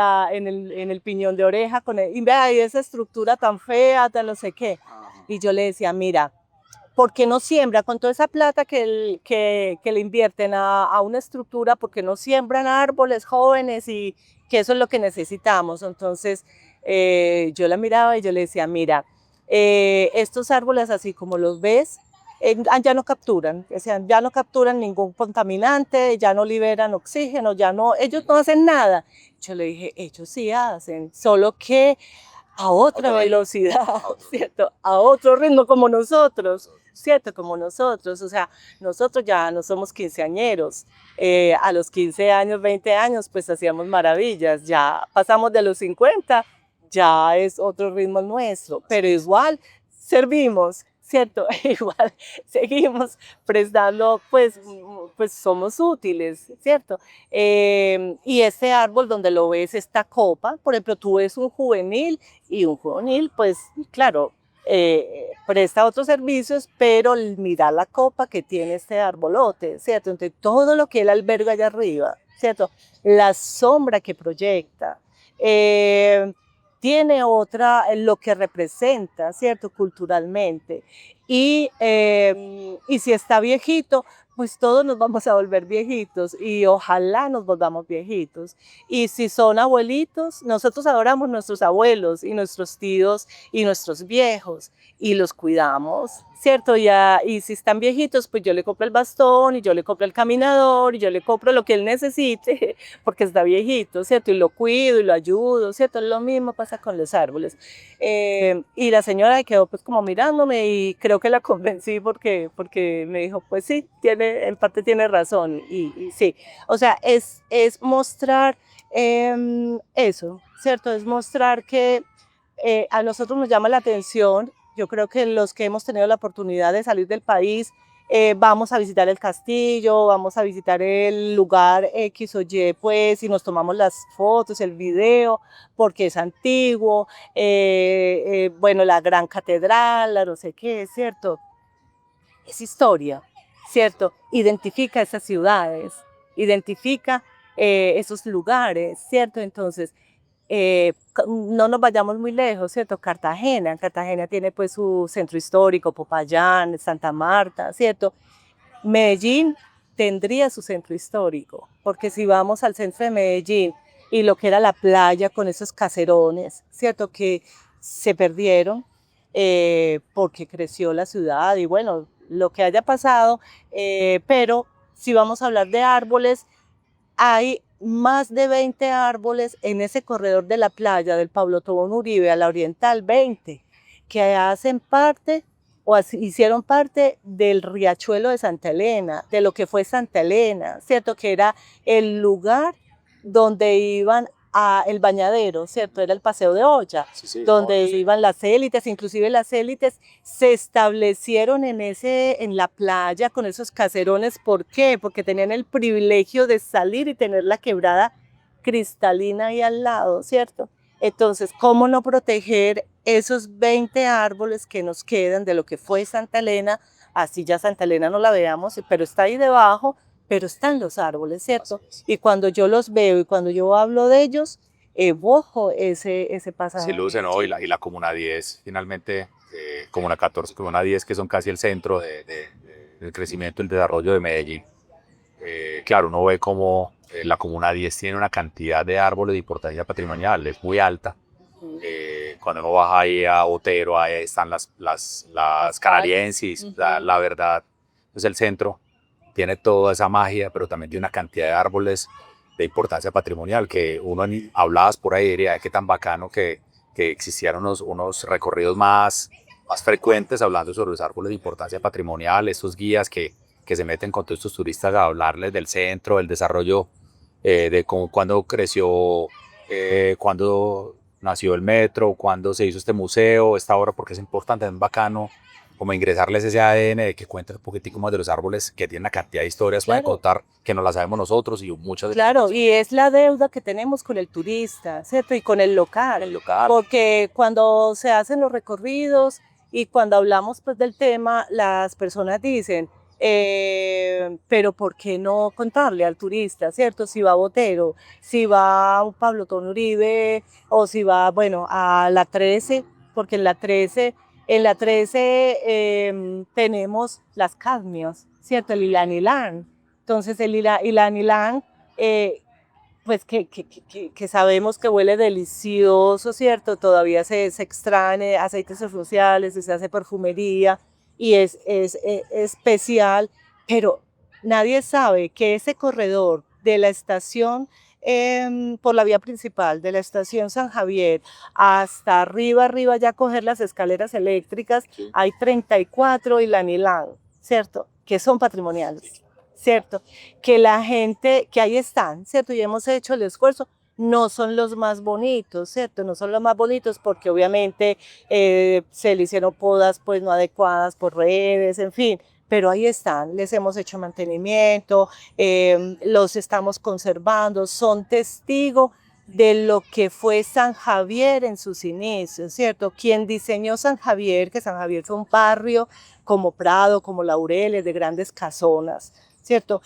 el piñón de oreja, y vea, y esa estructura tan fea, tan no sé qué. Ajá. Y yo le decía, mira, ¿por qué no siembra con toda esa plata que le invierten a una estructura? ¿Por qué no siembran árboles jóvenes? Y que eso es lo que necesitamos. Entonces, yo la miraba y yo le decía, mira, estos árboles así como los ves, ya no capturan, o sea, ya no capturan ningún contaminante, ya no liberan oxígeno, ya no, ellos no hacen nada. Yo le dije, ellos sí hacen, solo que a otra velocidad, ¿cierto? A otro ritmo como nosotros, ¿cierto? Como nosotros, o sea, nosotros ya no somos quinceañeros, a los 15 años, 20 años, pues hacíamos maravillas, ya pasamos de los 50, ya es otro ritmo nuestro, pero igual servimos, ¿cierto? Igual seguimos prestando, pues somos útiles, ¿cierto? Y ese árbol donde lo ves, esta copa, por ejemplo, tú ves un juvenil y un juvenil, pues claro, presta otros servicios, pero mira la copa que tiene este arbolote, ¿cierto? Entonces, todo lo que él alberga allá arriba, ¿cierto? La sombra que proyecta, tiene otra, lo que representa, ¿cierto? Culturalmente. Y si está viejito, pues todos nos vamos a volver viejitos y ojalá nos volvamos viejitos. Y si son abuelitos, nosotros adoramos nuestros abuelos y nuestros tíos y nuestros viejos y los cuidamos, ¿cierto? Y si están viejitos, pues yo le compro el bastón y yo le compro el caminador y yo le compro lo que él necesite porque está viejito, ¿cierto? Y lo cuido y lo ayudo, ¿cierto? Lo mismo pasa con los árboles. Y la señora quedó pues como mirándome y creo que la convencí porque me dijo, pues sí, en parte tiene razón y sí. O sea, es mostrar eso, ¿cierto? Es mostrar que a nosotros nos llama la atención. Yo creo que los que hemos tenido la oportunidad de salir del país, vamos a visitar el castillo, vamos a visitar el lugar X o Y, pues, y nos tomamos las fotos, el video, porque es antiguo, bueno, la gran catedral, la no sé qué, ¿cierto? Es historia, ¿cierto? Identifica esas ciudades, identifica esos lugares, ¿cierto? Entonces, no nos vayamos muy lejos, ¿cierto? Cartagena tiene pues su centro histórico, Popayán, Santa Marta, ¿cierto? Medellín tendría su centro histórico, porque si vamos al centro de Medellín y lo que era la playa con esos caserones, ¿cierto? Que se perdieron porque creció la ciudad y bueno, lo que haya pasado, pero si vamos a hablar de árboles, hay más de 20 árboles en ese corredor de la playa del Pablo Tobón Uribe a la Oriental, 20, que hacen parte o hicieron parte del riachuelo de Santa Elena, de lo que fue Santa Elena, ¿cierto? Que era el lugar donde iban a el bañadero, ¿cierto? Era el paseo de olla, Sí, donde iban las élites, inclusive las élites se establecieron en la playa con esos caserones. ¿Por qué? Porque tenían el privilegio de salir y tener la quebrada cristalina ahí al lado, ¿cierto? Entonces, ¿cómo no proteger esos 20 árboles que nos quedan de lo que fue Santa Elena? Así ya Santa Elena no la veamos, pero está ahí debajo, pero están los árboles, ¿cierto? Y cuando yo los veo y cuando yo hablo de ellos, evoco ese pasaje. Sí, luce, ¿no? Y la Comuna 10, finalmente, Comuna 14, Comuna 10, que son casi el centro del crecimiento y el desarrollo de Medellín. Claro, uno ve como la Comuna 10 tiene una cantidad de árboles de importancia patrimonial, es muy alta. Cuando uno baja ahí a Botero, ahí están las canariensis, la verdad, es el centro, tiene toda esa magia, pero también tiene una cantidad de árboles de importancia patrimonial que uno hablabas por ahí diría, qué tan bacano que existieran unos recorridos más frecuentes hablando sobre los árboles de importancia patrimonial, estos guías que se meten con todos estos turistas a hablarles del centro, del desarrollo, de cómo, cuándo creció, cuándo nació el metro, cuándo se hizo este museo, esta obra, porque es importante, es bacano como ingresarles ese ADN de que cuenten un poquitico más de los árboles, que tienen una cantidad de historias para Claro. contar que no las sabemos nosotros y muchas de Claro, y es la deuda que tenemos con el turista, ¿cierto? Y con el local, local. porque cuando se hacen los recorridos y cuando hablamos pues del tema, las personas dicen, pero ¿por qué no contarle al turista, ¿cierto? Si va a Botero, si va a Pablo Tón Uribe o si va, bueno, a la 13, porque en la 13 tenemos las cadmios, ¿cierto? El ilanilán. Entonces el ilanilán, pues que sabemos que huele delicioso, ¿cierto? Todavía se extraen aceites esenciales, se hace perfumería y es especial, pero nadie sabe que ese corredor de la estación por la vía principal, de la estación San Javier hasta arriba ya coger las escaleras eléctricas, Sí. hay 34 ilanilán, ¿cierto? Que son patrimoniales. ¿Cierto? Que la gente, que ahí están, ¿cierto? Y hemos hecho el esfuerzo, no son los más bonitos, ¿cierto? No son los más bonitos porque obviamente se le hicieron podas pues no adecuadas por redes, en fin, pero ahí están, les hemos hecho mantenimiento, los estamos conservando, son testigos de lo que fue San Javier en sus inicios, ¿cierto? Quien diseñó San Javier, que San Javier fue un barrio como Prado, como Laureles, de grandes casonas, ¿cierto?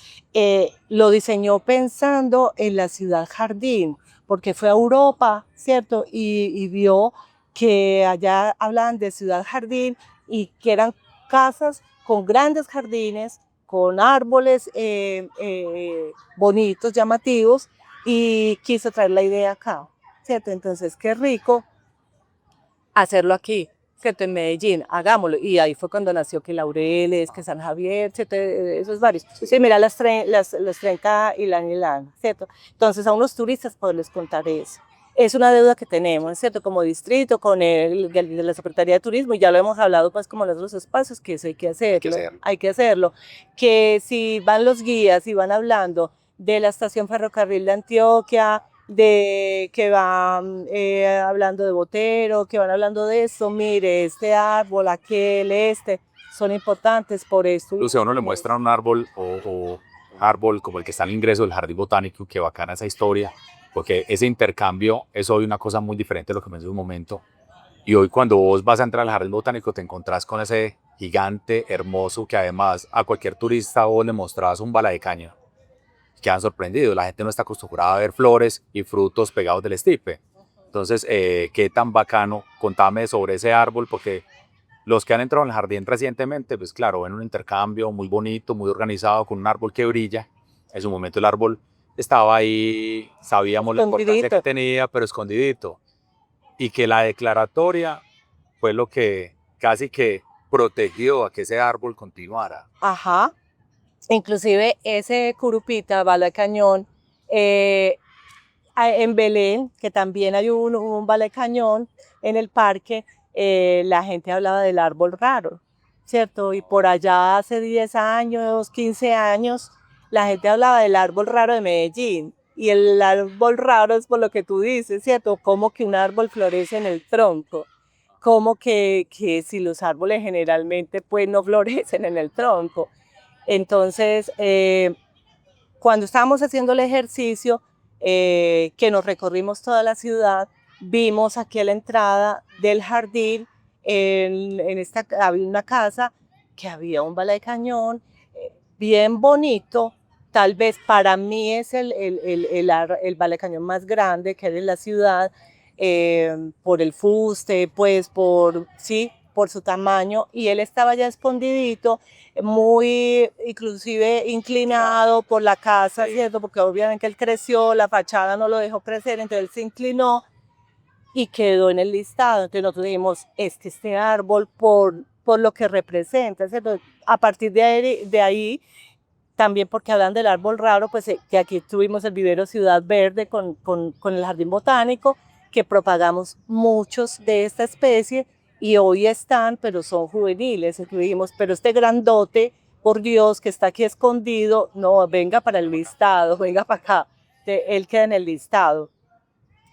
Lo diseñó pensando en la ciudad jardín, porque fue a Europa, ¿cierto? Y vio que allá hablaban de ciudad jardín y que eran casas con grandes jardines, con árboles bonitos, llamativos, y quiso traer la idea acá, ¿cierto? Entonces, qué rico hacerlo aquí, ¿cierto? En Medellín, hagámoslo. Y ahí fue cuando nació que Laureles, que San Javier, ¿cierto? Esos varios. Sí, mira los 30 Ilan, ¿cierto? Entonces a unos turistas poderles contar eso. Es una deuda que tenemos, ¿cierto? Como distrito, con de la Secretaría de Turismo, y ya lo hemos hablado pues como en otros espacios, que eso hay que hacerlo. Que si van los guías y van hablando de la estación ferrocarril de Antioquia, de que van hablando de Botero, que van hablando de esto, mire, este árbol, aquel, son importantes por esto. Incluso a uno le muestran un árbol o árbol como el que está en el ingreso del Jardín Botánico, que bacana esa historia, porque ese intercambio es hoy una cosa muy diferente de lo que me en un momento. Y hoy cuando vos vas a entrar al Jardín Botánico te encontrás con ese gigante hermoso que además a cualquier turista vos le mostrabas un bala de caña. Quedan sorprendidos, la gente no está acostumbrada a ver flores y frutos pegados del estipe. Entonces, qué tan bacano, contame sobre ese árbol, porque los que han entrado en el jardín recientemente, pues claro, ven un intercambio muy bonito, muy organizado, con un árbol que brilla. En su momento el árbol estaba ahí, sabíamos la importancia que tenía, pero escondidito. Y que la declaratoria fue lo que casi que protegió a que ese árbol continuara. Ajá. Inclusive ese Curupita, Bala de Cañón, en Belén, que también hay un Bala de Cañón en el parque, la gente hablaba del árbol raro, ¿cierto? Y por allá hace 10 años, 15 años, la gente hablaba del árbol raro de Medellín. Y el árbol raro es por lo que tú dices, ¿cierto? Como que un árbol florece en el tronco, como que si los árboles generalmente pues no florecen en el tronco. Entonces, cuando estábamos haciendo el ejercicio, que nos recorrimos toda la ciudad, vimos aquí a la entrada del jardín, había una casa que había un bala de cañón bien bonito. Tal vez para mí es el bala de cañón más grande que hay en la ciudad, por el fuste, pues sí, por su tamaño, y él estaba ya escondidito, muy inclusive inclinado por la casa, ¿cierto? Porque obviamente él creció, la fachada no lo dejó crecer, entonces él se inclinó y quedó en el listado. Entonces nosotros dijimos, este árbol por lo que representa, ¿cierto? A partir de ahí también porque hablan del árbol raro, pues que aquí tuvimos el vivero Ciudad Verde con el Jardín Botánico, que propagamos muchos de esta especie y hoy están, pero son juveniles. Entonces dijimos, pero este grandote, por Dios, que está aquí escondido, no, venga para el listado, venga para acá. Él queda en el listado.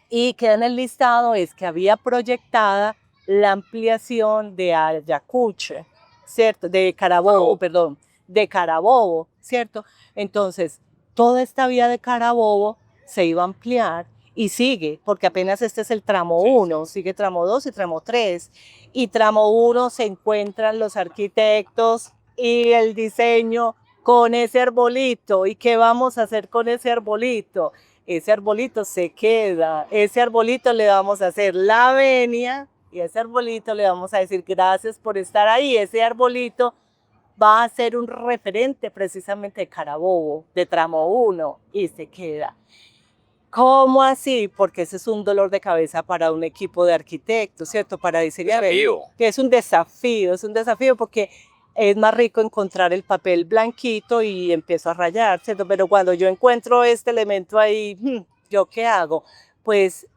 Y queda en el listado es que había proyectada la ampliación de Ayacucho, ¿cierto? De Carabobo, perdón, de Carabobo, ¿cierto? Entonces, toda esta vía de Carabobo se iba a ampliar y sigue, porque apenas este es el tramo 1, sigue tramo 2 y tramo 3. Y tramo 1 se encuentran los arquitectos y el diseño con ese arbolito. ¿Y qué vamos a hacer con ese arbolito? Ese arbolito se queda, ese arbolito le vamos a hacer la venia y ese arbolito le vamos a decir gracias por estar ahí. Ese arbolito va a ser un referente precisamente de Carabobo, de tramo 1 y se queda. ¿Cómo así? Porque ese es un dolor de cabeza para un equipo de arquitectos, ¿cierto? Para diseñar. Que es un desafío porque es más rico encontrar el papel blanquito y empiezo a rayar, ¿cierto? Pero cuando yo encuentro este elemento ahí, ¿yo qué hago? Pues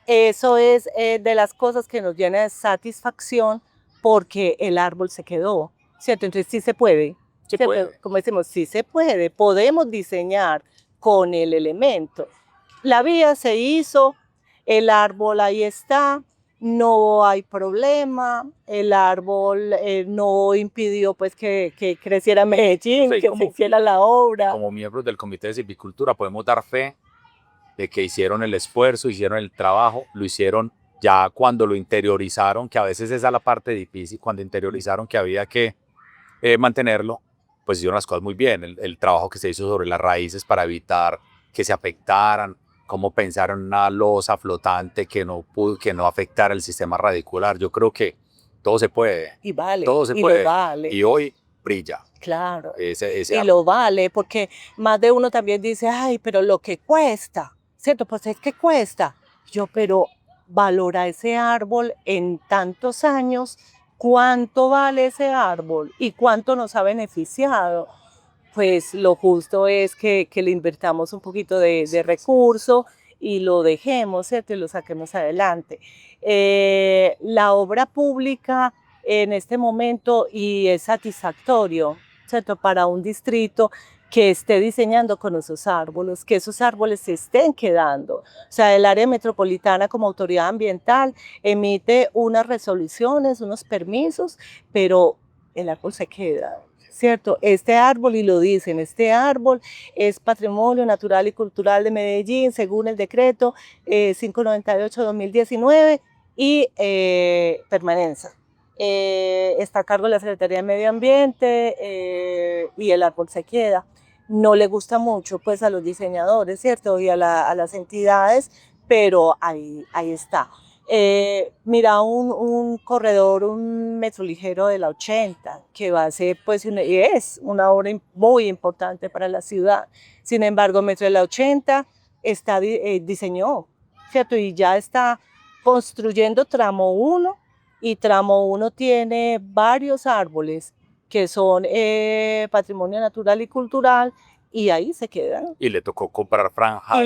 eso es de las cosas que nos llena de satisfacción porque el árbol se quedó, ¿cierto? Entonces sí se puede. Se puede. Como decimos, sí se puede. Podemos diseñar con el elemento. La vía se hizo, el árbol ahí está, no hay problema, el árbol no impidió pues que creciera Medellín, Sí, que se hiciera la obra. Como miembros del Comité de Silvicultura podemos dar fe de que hicieron el esfuerzo, hicieron el trabajo, lo hicieron ya cuando lo interiorizaron, que a veces esa es la parte difícil, cuando interiorizaron que había que mantenerlo, pues hicieron las cosas muy bien. El trabajo que se hizo sobre las raíces para evitar que se afectaran, cómo pensar en una losa flotante que no afectara el sistema radicular. Yo creo que todo se puede. Y vale. Todo se puede. Lo vale. Y hoy brilla. Claro. Y lo vale, porque más de uno también dice, ay, pero lo que cuesta, ¿cierto? Pues es que cuesta. Pero valora ese árbol en tantos años, ¿cuánto vale ese árbol? ¿Y cuánto nos ha beneficiado? Pues lo justo es que le invertamos un poquito de recurso y lo dejemos, ¿cierto? Y lo saquemos adelante. La obra pública en este momento y es satisfactorio, ¿cierto? Para un distrito que esté diseñando con esos árboles, que esos árboles se estén quedando. O sea, el área metropolitana como autoridad ambiental emite unas resoluciones, unos permisos, pero el árbol se queda. ¿Cierto? Este árbol, y lo dicen, este árbol es Patrimonio Natural y Cultural de Medellín, según el decreto 598-2019 y permanencia. Está a cargo de la Secretaría de Medio Ambiente y el árbol se queda. No le gusta mucho pues a los diseñadores, ¿cierto? Y a las entidades, pero ahí está. Mira un corredor, un metro ligero de la 80, que va a ser pues y es una obra muy importante para la ciudad. Sin embargo, Metro de la 80 diseñó, ¿cierto? Y ya está construyendo tramo 1 y tramo 1 tiene varios árboles que son patrimonio natural y cultural. Y ahí se quedan. Y le tocó comprar franjas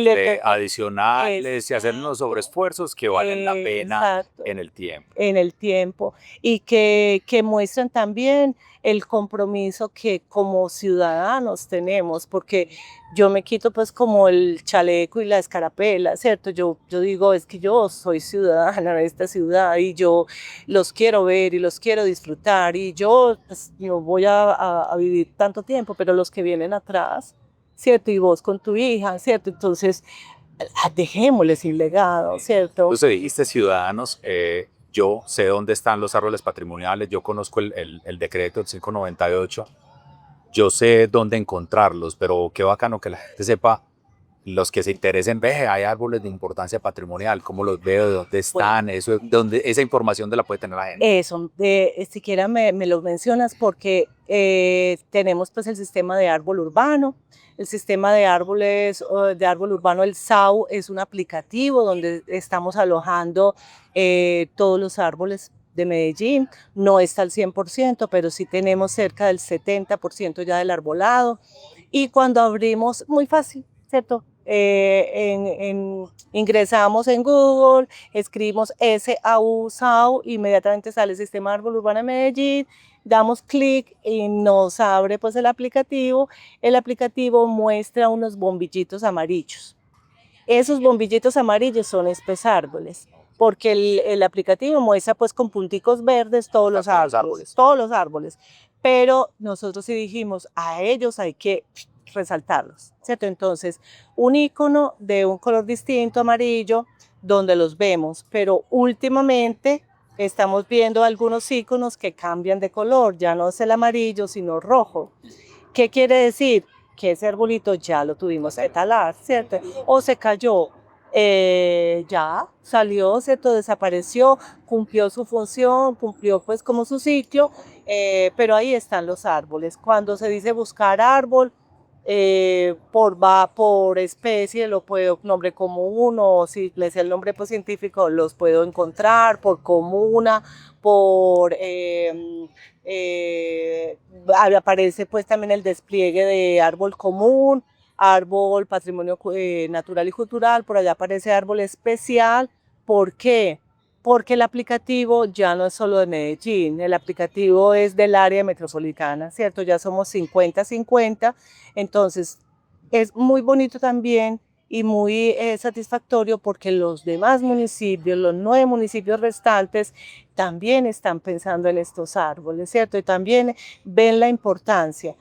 adicionales y hacer unos sobreesfuerzos que valen la pena en el tiempo. En el tiempo. Y que muestran también el compromiso que como ciudadanos tenemos, porque yo me quito pues como el chaleco y la escarapela, ¿cierto? Yo digo, es que yo soy ciudadana de esta ciudad y yo los quiero ver y los quiero disfrutar y yo pues, voy a vivir tanto tiempo, pero los que vienen atrás, ¿cierto? Y vos con tu hija, ¿cierto? Entonces, dejémosles el legado, ¿cierto? Entonces dijiste ciudadanos, yo sé dónde están los árboles patrimoniales, yo conozco el decreto del 598, yo sé dónde encontrarlos, pero qué bacano que la gente sepa, los que se interesen, hay árboles de importancia patrimonial, cómo los veo, dónde están, esa información de la puede tener la gente. Eso, siquiera me lo mencionas porque tenemos pues el sistema de árbol urbano. El sistema de árbol urbano, el SAU, es un aplicativo donde estamos alojando todos los árboles de Medellín. No está al 100%, pero sí tenemos cerca del 70% ya del arbolado. Y cuando abrimos, muy fácil, ¿cierto? Ingresamos en Google, escribimos SAU, inmediatamente sale el Sistema de Árbol Urbano de Medellín, damos clic y nos abre pues el aplicativo. El aplicativo muestra unos bombillitos amarillos. Esos bombillitos amarillos son árboles. porque el aplicativo muestra pues con punticos verdes todos los árboles, todos los árboles. Pero nosotros sí dijimos, a ellos hay que resaltarlos, ¿cierto? Entonces, un icono de un color distinto, amarillo, donde los vemos, pero últimamente estamos viendo algunos iconos que cambian de color, ya no es el amarillo, sino rojo. ¿Qué quiere decir? Que ese arbolito ya lo tuvimos que talar, ¿cierto? O se cayó, ya salió, ¿cierto? Desapareció, cumplió su función, cumplió pues como su ciclo, pero ahí están los árboles. Cuando se dice buscar árbol, por especie, lo puedo, nombre común, o si les sé el nombre pues, científico, los puedo encontrar por comuna, por aparece pues también el despliegue de árbol común, árbol patrimonio natural y cultural, por allá aparece árbol especial. ¿Por qué? Porque el aplicativo ya no es solo de Medellín, el aplicativo es del área metropolitana, ¿cierto? Ya somos 50-50, entonces es muy bonito también y muy satisfactorio porque los demás municipios, los 9 municipios restantes, también están pensando en estos árboles, ¿cierto? Y también ven la importancia.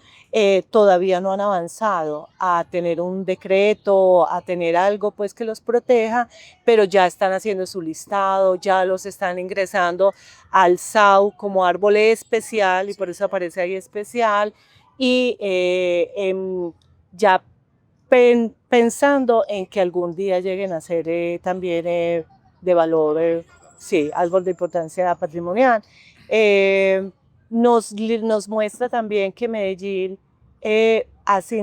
Todavía no han avanzado a tener un decreto, a tener algo pues que los proteja, pero ya están haciendo su listado, ya los están ingresando al SAU como árbol especial y por eso aparece ahí especial y ya pensando en que algún día lleguen a ser también de valor, sí, árbol de importancia patrimonial. Nos muestra también que Medellín así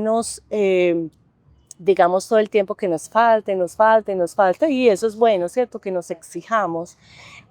digamos todo el tiempo que nos falta, nos falta, nos falta, y eso es bueno, ¿cierto? Que nos exijamos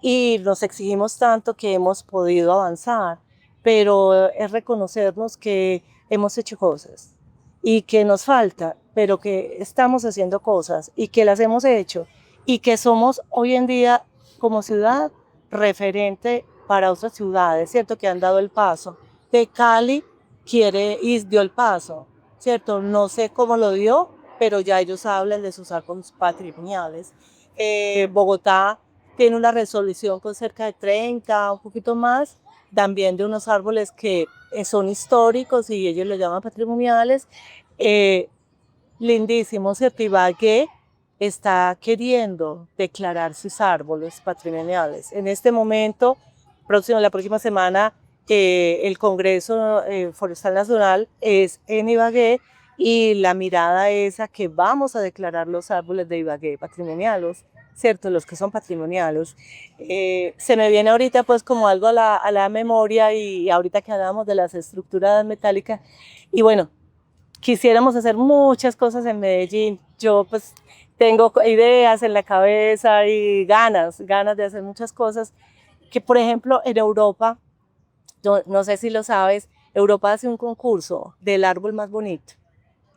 y nos exigimos tanto que hemos podido avanzar, pero es reconocernos que hemos hecho cosas y que nos falta, pero que estamos haciendo cosas y que las hemos hecho y que somos hoy en día como ciudad referente para otras ciudades, ¿cierto? Que han dado el paso. De Cali quiere y dio el paso, ¿cierto? No sé cómo lo dio, pero ya ellos hablan de sus árboles patrimoniales. Bogotá tiene una resolución con cerca de 30, un poquito más, también de unos árboles que son históricos y ellos lo llaman patrimoniales. Lindísimo, ¿cierto? Ibagué está queriendo declarar sus árboles patrimoniales. En este momento, la próxima semana, el Congreso Forestal Nacional es en Ibagué y la mirada es a que vamos a declarar los árboles de Ibagué patrimoniales, ¿cierto? Los que son patrimoniales. Se me viene ahorita pues como algo a la memoria y ahorita que hablamos de las estructuras metálicas y bueno, quisiéramos hacer muchas cosas en Medellín. Yo pues tengo ideas en la cabeza y ganas de hacer muchas cosas que por ejemplo en Europa, no sé si lo sabes, Europa hace un concurso del árbol más bonito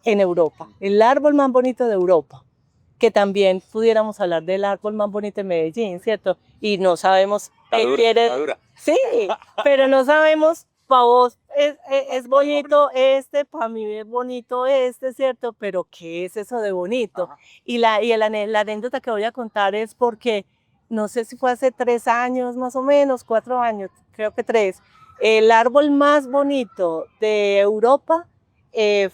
en Europa, el árbol más bonito de Europa, que también pudiéramos hablar del árbol más bonito en Medellín, ¿cierto? Y no sabemos qué quiere. Sí, pero no sabemos, para vos es bonito este, para mí es bonito este, ¿cierto? Pero ¿qué es eso de bonito? Ajá. Y la anécdota que voy a contar es porque, no sé si fue hace 3 años más o menos, 4 años, creo que 3, el árbol más bonito de Europa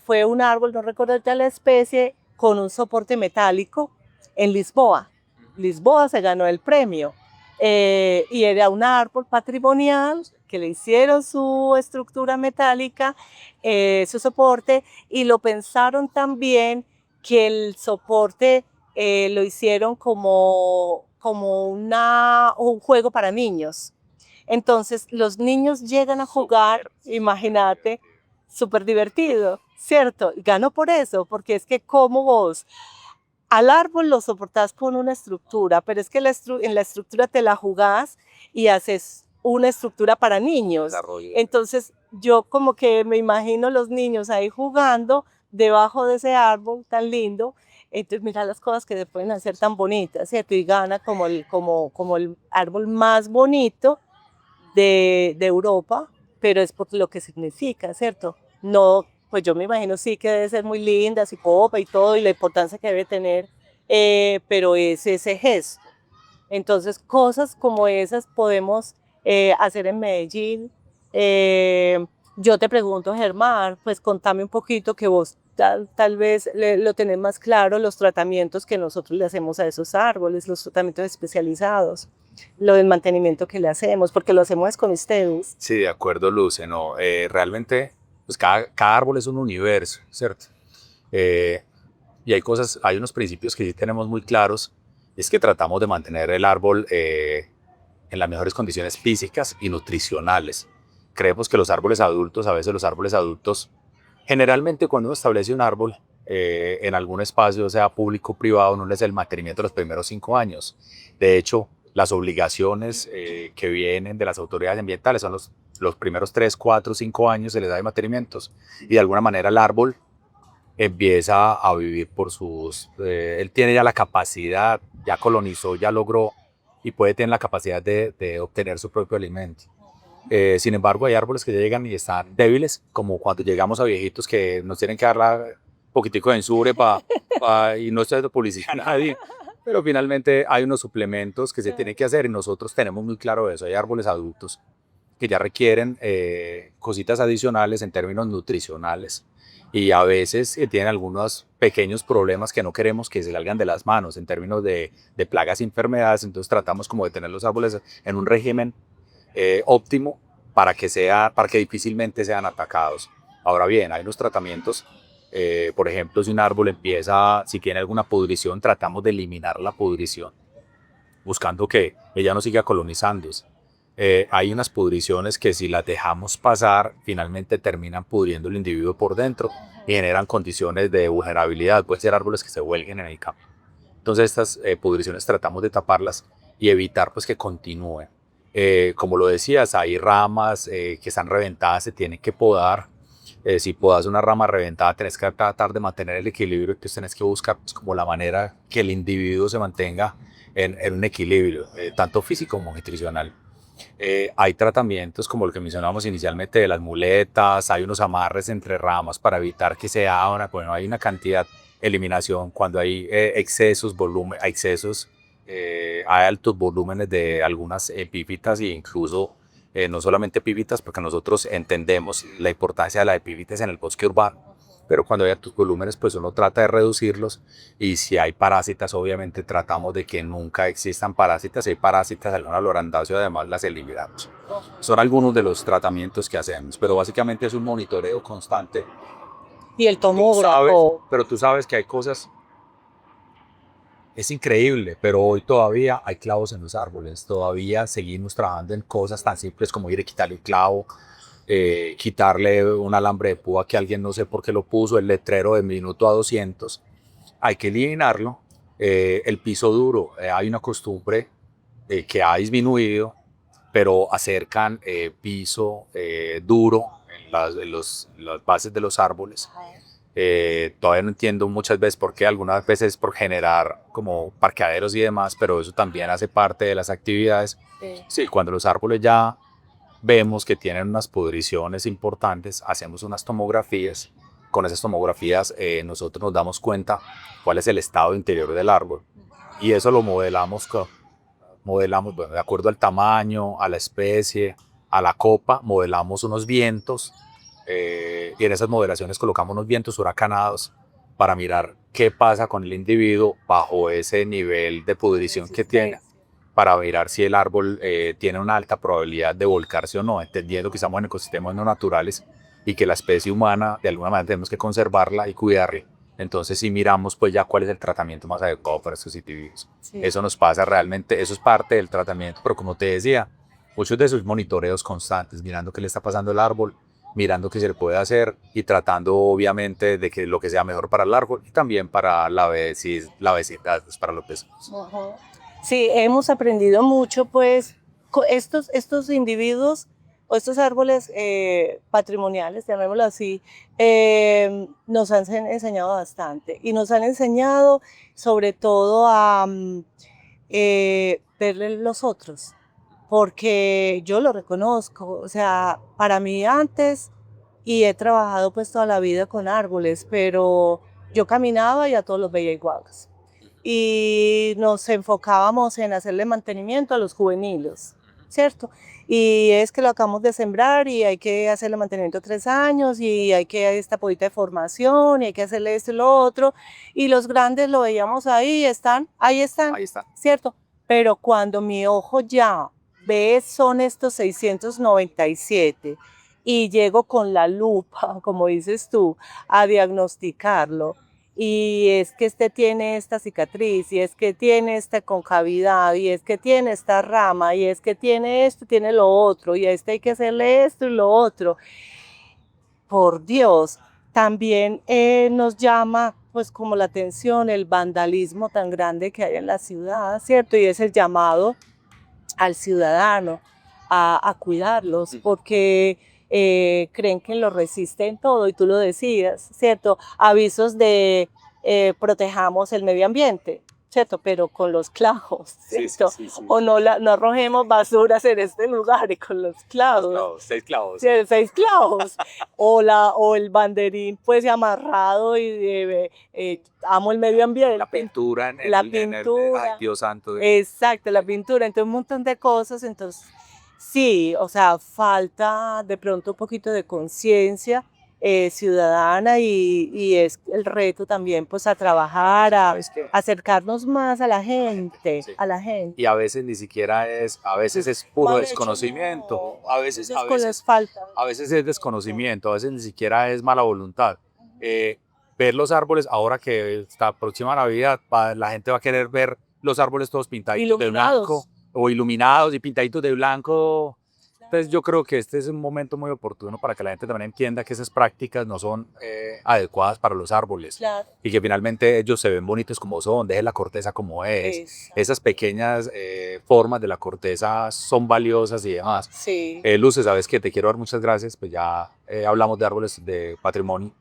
fue un árbol, no recuerdo ya la especie, con un soporte metálico en Lisboa. Lisboa se ganó el premio y era un árbol patrimonial que le hicieron su estructura metálica, su soporte, y lo pensaron también que el soporte lo hicieron como un juego para niños. Entonces los niños llegan a jugar, imagínate, súper divertido, ¿cierto? Ganó por eso, porque es que como vos al árbol lo soportás con una estructura, pero es que en la estructura te la jugás y haces una estructura para niños. Entonces yo como que me imagino los niños ahí jugando debajo de ese árbol tan lindo. Entonces mira las cosas que se pueden hacer tan bonitas, ¿cierto? Y gana como el árbol más bonito de Europa, pero es por lo que significa, ¿cierto? No, pues yo me imagino sí que debe ser muy linda, así copa y todo, y la importancia que debe tener, pero es ese gesto. Entonces, cosas como esas podemos hacer en Medellín. Yo te pregunto, Germán, pues contame un poquito que vos tal vez lo tenés más claro, los tratamientos que nosotros le hacemos a esos árboles, los tratamientos especializados, lo del mantenimiento que le hacemos, porque lo hacemos con ustedes. Sí, de acuerdo, Luce, no, realmente pues cada árbol es un universo, ¿cierto? Eh, y hay unos principios que sí tenemos muy claros, es que tratamos de mantener el árbol en las mejores condiciones físicas y nutricionales. Creemos que los árboles adultos, a veces los árboles adultos, generalmente cuando uno establece un árbol en algún espacio, sea público o privado, no les da el mantenimiento los primeros 5 años. De hecho, las obligaciones que vienen de las autoridades ambientales son los primeros 3, 4, 5 años se les da de mantenimientos y de alguna manera el árbol empieza a vivir por él tiene ya la capacidad, ya colonizó, ya logró y puede tener la capacidad de obtener su propio alimento. Sin embargo, hay árboles que llegan y están débiles, como cuando llegamos a viejitos que nos tienen que dar un poquitico de ensure y no estoy de publicidad a nadie, pero finalmente hay unos suplementos que se tienen que hacer y nosotros tenemos muy claro eso. Hay árboles adultos que ya requieren cositas adicionales en términos nutricionales y a veces tienen algunos pequeños problemas que no queremos que se salgan de las manos en términos de plagas y enfermedades, entonces tratamos como de tener los árboles en un régimen óptimo para que difícilmente sean atacados. Ahora bien, hay unos tratamientos, por ejemplo, si un árbol si tiene alguna pudrición, tratamos de eliminar la pudrición, buscando que ella no siga colonizándose. Hay unas pudriciones que si las dejamos pasar, finalmente terminan pudriendo el individuo por dentro y generan condiciones de vulnerabilidad. Pueden ser árboles que se huelguen en el campo. Entonces estas pudriciones tratamos de taparlas y evitar pues que continúen. Como lo decías, hay ramas que están reventadas, se tienen que podar. Si podas una rama reventada, tenés que tratar de mantener el equilibrio, entonces tenés que buscar pues, como la manera que el individuo se mantenga en un equilibrio, tanto físico como nutricional. Hay tratamientos como el que mencionábamos inicialmente de las muletas, hay unos amarres entre ramas para evitar que se abran, bueno, hay una cantidad, eliminación cuando hay excesos, hay altos volúmenes de algunas epífitas e incluso no solamente epífitas, porque nosotros entendemos la importancia de las epífitas en el bosque urbano, pero cuando hay altos volúmenes, pues uno trata de reducirlos y si hay parásitas, obviamente tratamos de que nunca existan parásitas. Si hay parásitas, alguna lorandácea, además las eliminamos. Son algunos de los tratamientos que hacemos, pero básicamente es un monitoreo constante. Y el tomógrafo. Pero tú sabes que hay cosas, es increíble, pero hoy todavía hay clavos en los árboles, todavía seguimos trabajando en cosas tan simples como ir a quitarle un clavo, quitarle un alambre de púa que alguien no sé por qué lo puso, el letrero de minuto a 200, hay que eliminarlo. El piso duro, hay una costumbre que ha disminuido, pero acercan piso duro las bases de los árboles. Todavía no entiendo muchas veces por qué, algunas veces por generar como parqueaderos y demás, pero eso también hace parte de las actividades. Sí, cuando los árboles ya vemos que tienen unas pudriciones importantes, hacemos unas tomografías. Con esas tomografías nosotros nos damos cuenta cuál es el estado interior del árbol y eso lo modelamos bueno, de acuerdo al tamaño, a la especie, a la copa, modelamos unos vientos y en esas modelaciones colocamos unos vientos huracanados para mirar qué pasa con el individuo bajo ese nivel de pudrición que tiene, para mirar si el árbol tiene una alta probabilidad de volcarse o no, entendiendo que estamos en ecosistemas no naturales y que la especie humana de alguna manera tenemos que conservarla y cuidarla. Entonces si miramos pues ya cuál es el tratamiento más adecuado para estos individuos. Sí. Eso nos pasa realmente, eso es parte del tratamiento, pero como te decía, muchos de esos monitoreos constantes, mirando qué le está pasando al árbol, mirando qué se le puede hacer y tratando obviamente de que lo que sea mejor para el árbol y también para la vecindad, pues, para los vecinos. Uh-huh. Sí, hemos aprendido mucho pues estos individuos o estos árboles patrimoniales, llamémoslo así, nos han enseñado bastante y nos han enseñado sobre todo a verle los otros, porque yo lo reconozco, o sea, para mí antes, y he trabajado pues toda la vida con árboles, pero yo caminaba y a todos los veía iguales. y nos enfocábamos en hacerle mantenimiento a los juveniles, ¿cierto? Y es que lo acabamos de sembrar y hay que hacerle mantenimiento 3 años y hay que esta podita de formación y hay que hacerle esto y lo otro. Y los grandes lo veíamos ahí están, Ahí está. ¿cierto? Pero cuando mi ojo ya ve son estos 697 y llego con la lupa, como dices tú, a diagnosticarlo. Y es que este tiene esta cicatriz, y es que tiene esta concavidad, y es que tiene esta rama, y es que tiene esto, tiene lo otro, y a este hay que hacerle esto y lo otro. Por Dios, también nos llama pues como la atención el vandalismo tan grande que hay en la ciudad, ¿cierto? Y es el llamado al ciudadano a cuidarlos, porque creen que lo resisten todo, y tú lo decías, ¿cierto? Avisos de protejamos el medio ambiente, ¿cierto? Pero con los clavos, ¿cierto? O no arrojemos basuras en este lugar y con los clavos. 6 clavos. Sí, 6 clavos. O el banderín pues amarrado y amo el medio ambiente. La pintura pintura. Ay, Dios santo. Exacto, la pintura, entonces un montón de cosas, entonces sí, o sea, falta de pronto un poquito de conciencia ciudadana y es el reto también pues a trabajar, a acercarnos más a la gente, Sí. a la gente. Y a veces ni siquiera a veces es puro Mal hecho, desconocimiento, no. a veces Les falta. a veces es desconocimiento, a veces ni siquiera es mala voluntad. Ver los árboles, ahora que está próxima Navidad, la gente va a querer ver los árboles todos pintaditos de blanco o iluminados y pintaditos de blanco. Entonces yo creo que este es un momento muy oportuno para que la gente también entienda que esas prácticas no son adecuadas para los árboles. Claro. Y que finalmente ellos se ven bonitos como son, dejen la corteza como es. Exacto. Esas pequeñas formas de la corteza son valiosas y demás. Sí. Luces, sabes que te quiero dar muchas gracias, pues ya hablamos de árboles de patrimonio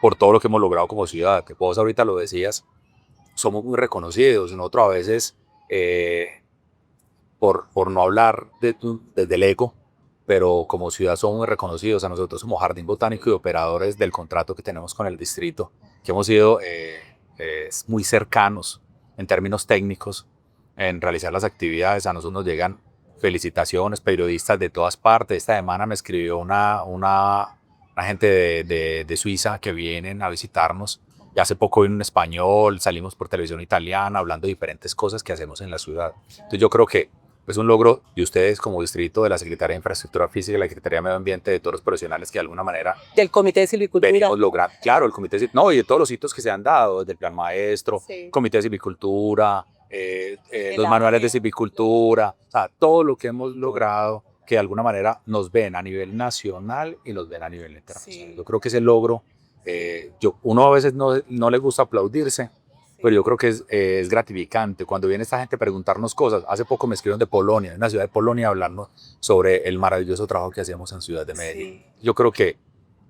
por todo lo que hemos logrado como ciudad, que vos ahorita lo decías, somos muy reconocidos. Nosotros a veces, por no hablar desde el ego, pero como ciudad somos muy reconocidos. A nosotros como Jardín Botánico y operadores del contrato que tenemos con el distrito, que hemos sido muy cercanos en términos técnicos en realizar las actividades. A nosotros nos llegan felicitaciones, periodistas de todas partes. Esta semana me escribió una gente de Suiza que vienen a visitarnos. Y hace poco vino un español, salimos por televisión italiana hablando de diferentes cosas que hacemos en la ciudad. Entonces yo creo que es un logro de ustedes como distrito, de la Secretaría de Infraestructura Física y la Secretaría de Medio Ambiente, de todos los profesionales que de alguna manera del Comité de Silvicultura. Venimos logrando, claro, el Comité no, y de todos los hitos que se han dado, desde el Plan Maestro, Sí. Comité de Silvicultura, los manuales de silvicultura, o sea, todo lo que hemos logrado que de alguna manera nos ven a nivel nacional y nos ven a nivel internacional. Sí. Yo creo que ese logro, uno a veces no le gusta aplaudirse, pero yo creo que es gratificante cuando viene esta gente a preguntarnos cosas. Hace poco me escribieron de Polonia, de una ciudad de Polonia, hablando sobre el maravilloso trabajo que hacemos en Ciudad de Medellín. Sí. Yo creo que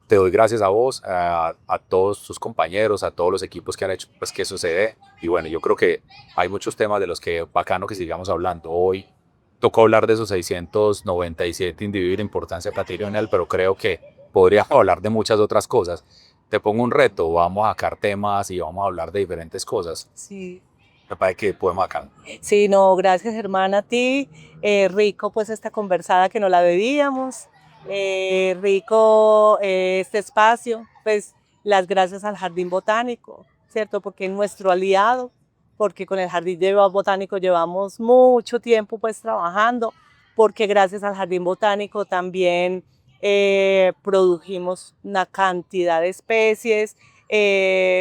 te doy gracias a vos, a todos tus compañeros, a todos los equipos que han hecho pues, que eso se dé. Y bueno, yo creo que hay muchos temas de los que bacano que sigamos hablando. Hoy tocó hablar de esos 697 individuos de importancia patrimonial, pero creo que podríamos hablar de muchas otras cosas. Te pongo un reto, vamos a sacar temas y vamos a hablar de diferentes cosas. Sí. Me parece que podemos acá. Sí, no, gracias hermana a ti. Rico pues esta conversada que no la debíamos. Rico este espacio, pues las gracias al Jardín Botánico, ¿cierto? Porque es nuestro aliado, porque con el Jardín Botánico llevamos mucho tiempo pues trabajando, porque gracias al Jardín Botánico también produjimos una cantidad de especies.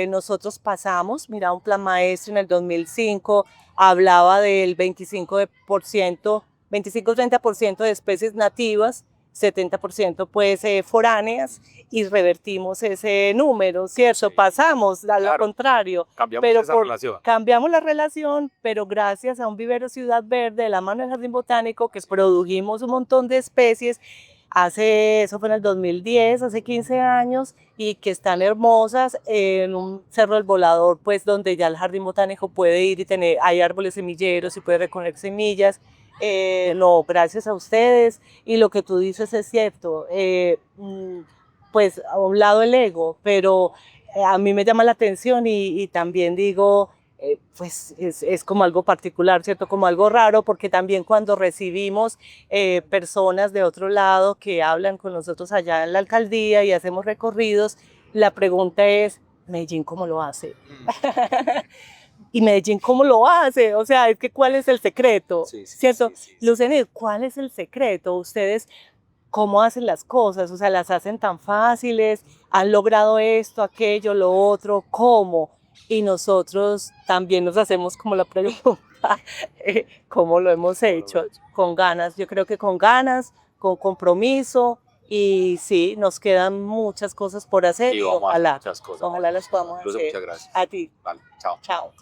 Nosotros pasamos, mira, un plan maestro en el 2005 hablaba del 25-30% de especies nativas, 70% pues foráneas, y revertimos ese número, ¿cierto? Sí. Pasamos a lo contrario. Cambiamos la relación, pero gracias a un vivero Ciudad Verde, de la mano del Jardín Botánico, que produjimos un montón de especies, eso fue en el 2010, hace 15 años, y que están hermosas en un Cerro del Volador, pues donde ya el Jardín Botánico puede ir y hay árboles semilleros y puede recoger semillas. No, gracias a ustedes, y lo que tú dices es cierto, pues a un lado el ego, pero a mí me llama la atención y también digo, pues es como algo particular, ¿cierto? Como algo raro, porque también cuando recibimos personas de otro lado que hablan con nosotros allá en la alcaldía y hacemos recorridos, la pregunta es, ¿Medellín cómo lo hace? ¿Y Medellín cómo lo hace? O sea, es que ¿cuál es el secreto? Sí, sí, ¿Cierto? sí, sí, sí. Lucenit, ¿cuál es el secreto? Ustedes, ¿cómo hacen las cosas? O sea, ¿las hacen tan fáciles? ¿Han logrado esto, aquello, lo otro? ¿Cómo? Y nosotros también nos hacemos como la pregunta, ¿cómo lo hemos hecho? Con ganas, yo creo que con ganas, con compromiso, y sí, nos quedan muchas cosas por hacer Y y vamos a hacer ojalá, muchas cosas. ojalá las podamos Luce, hacer. muchas gracias. A ti, Vale, chao. chao.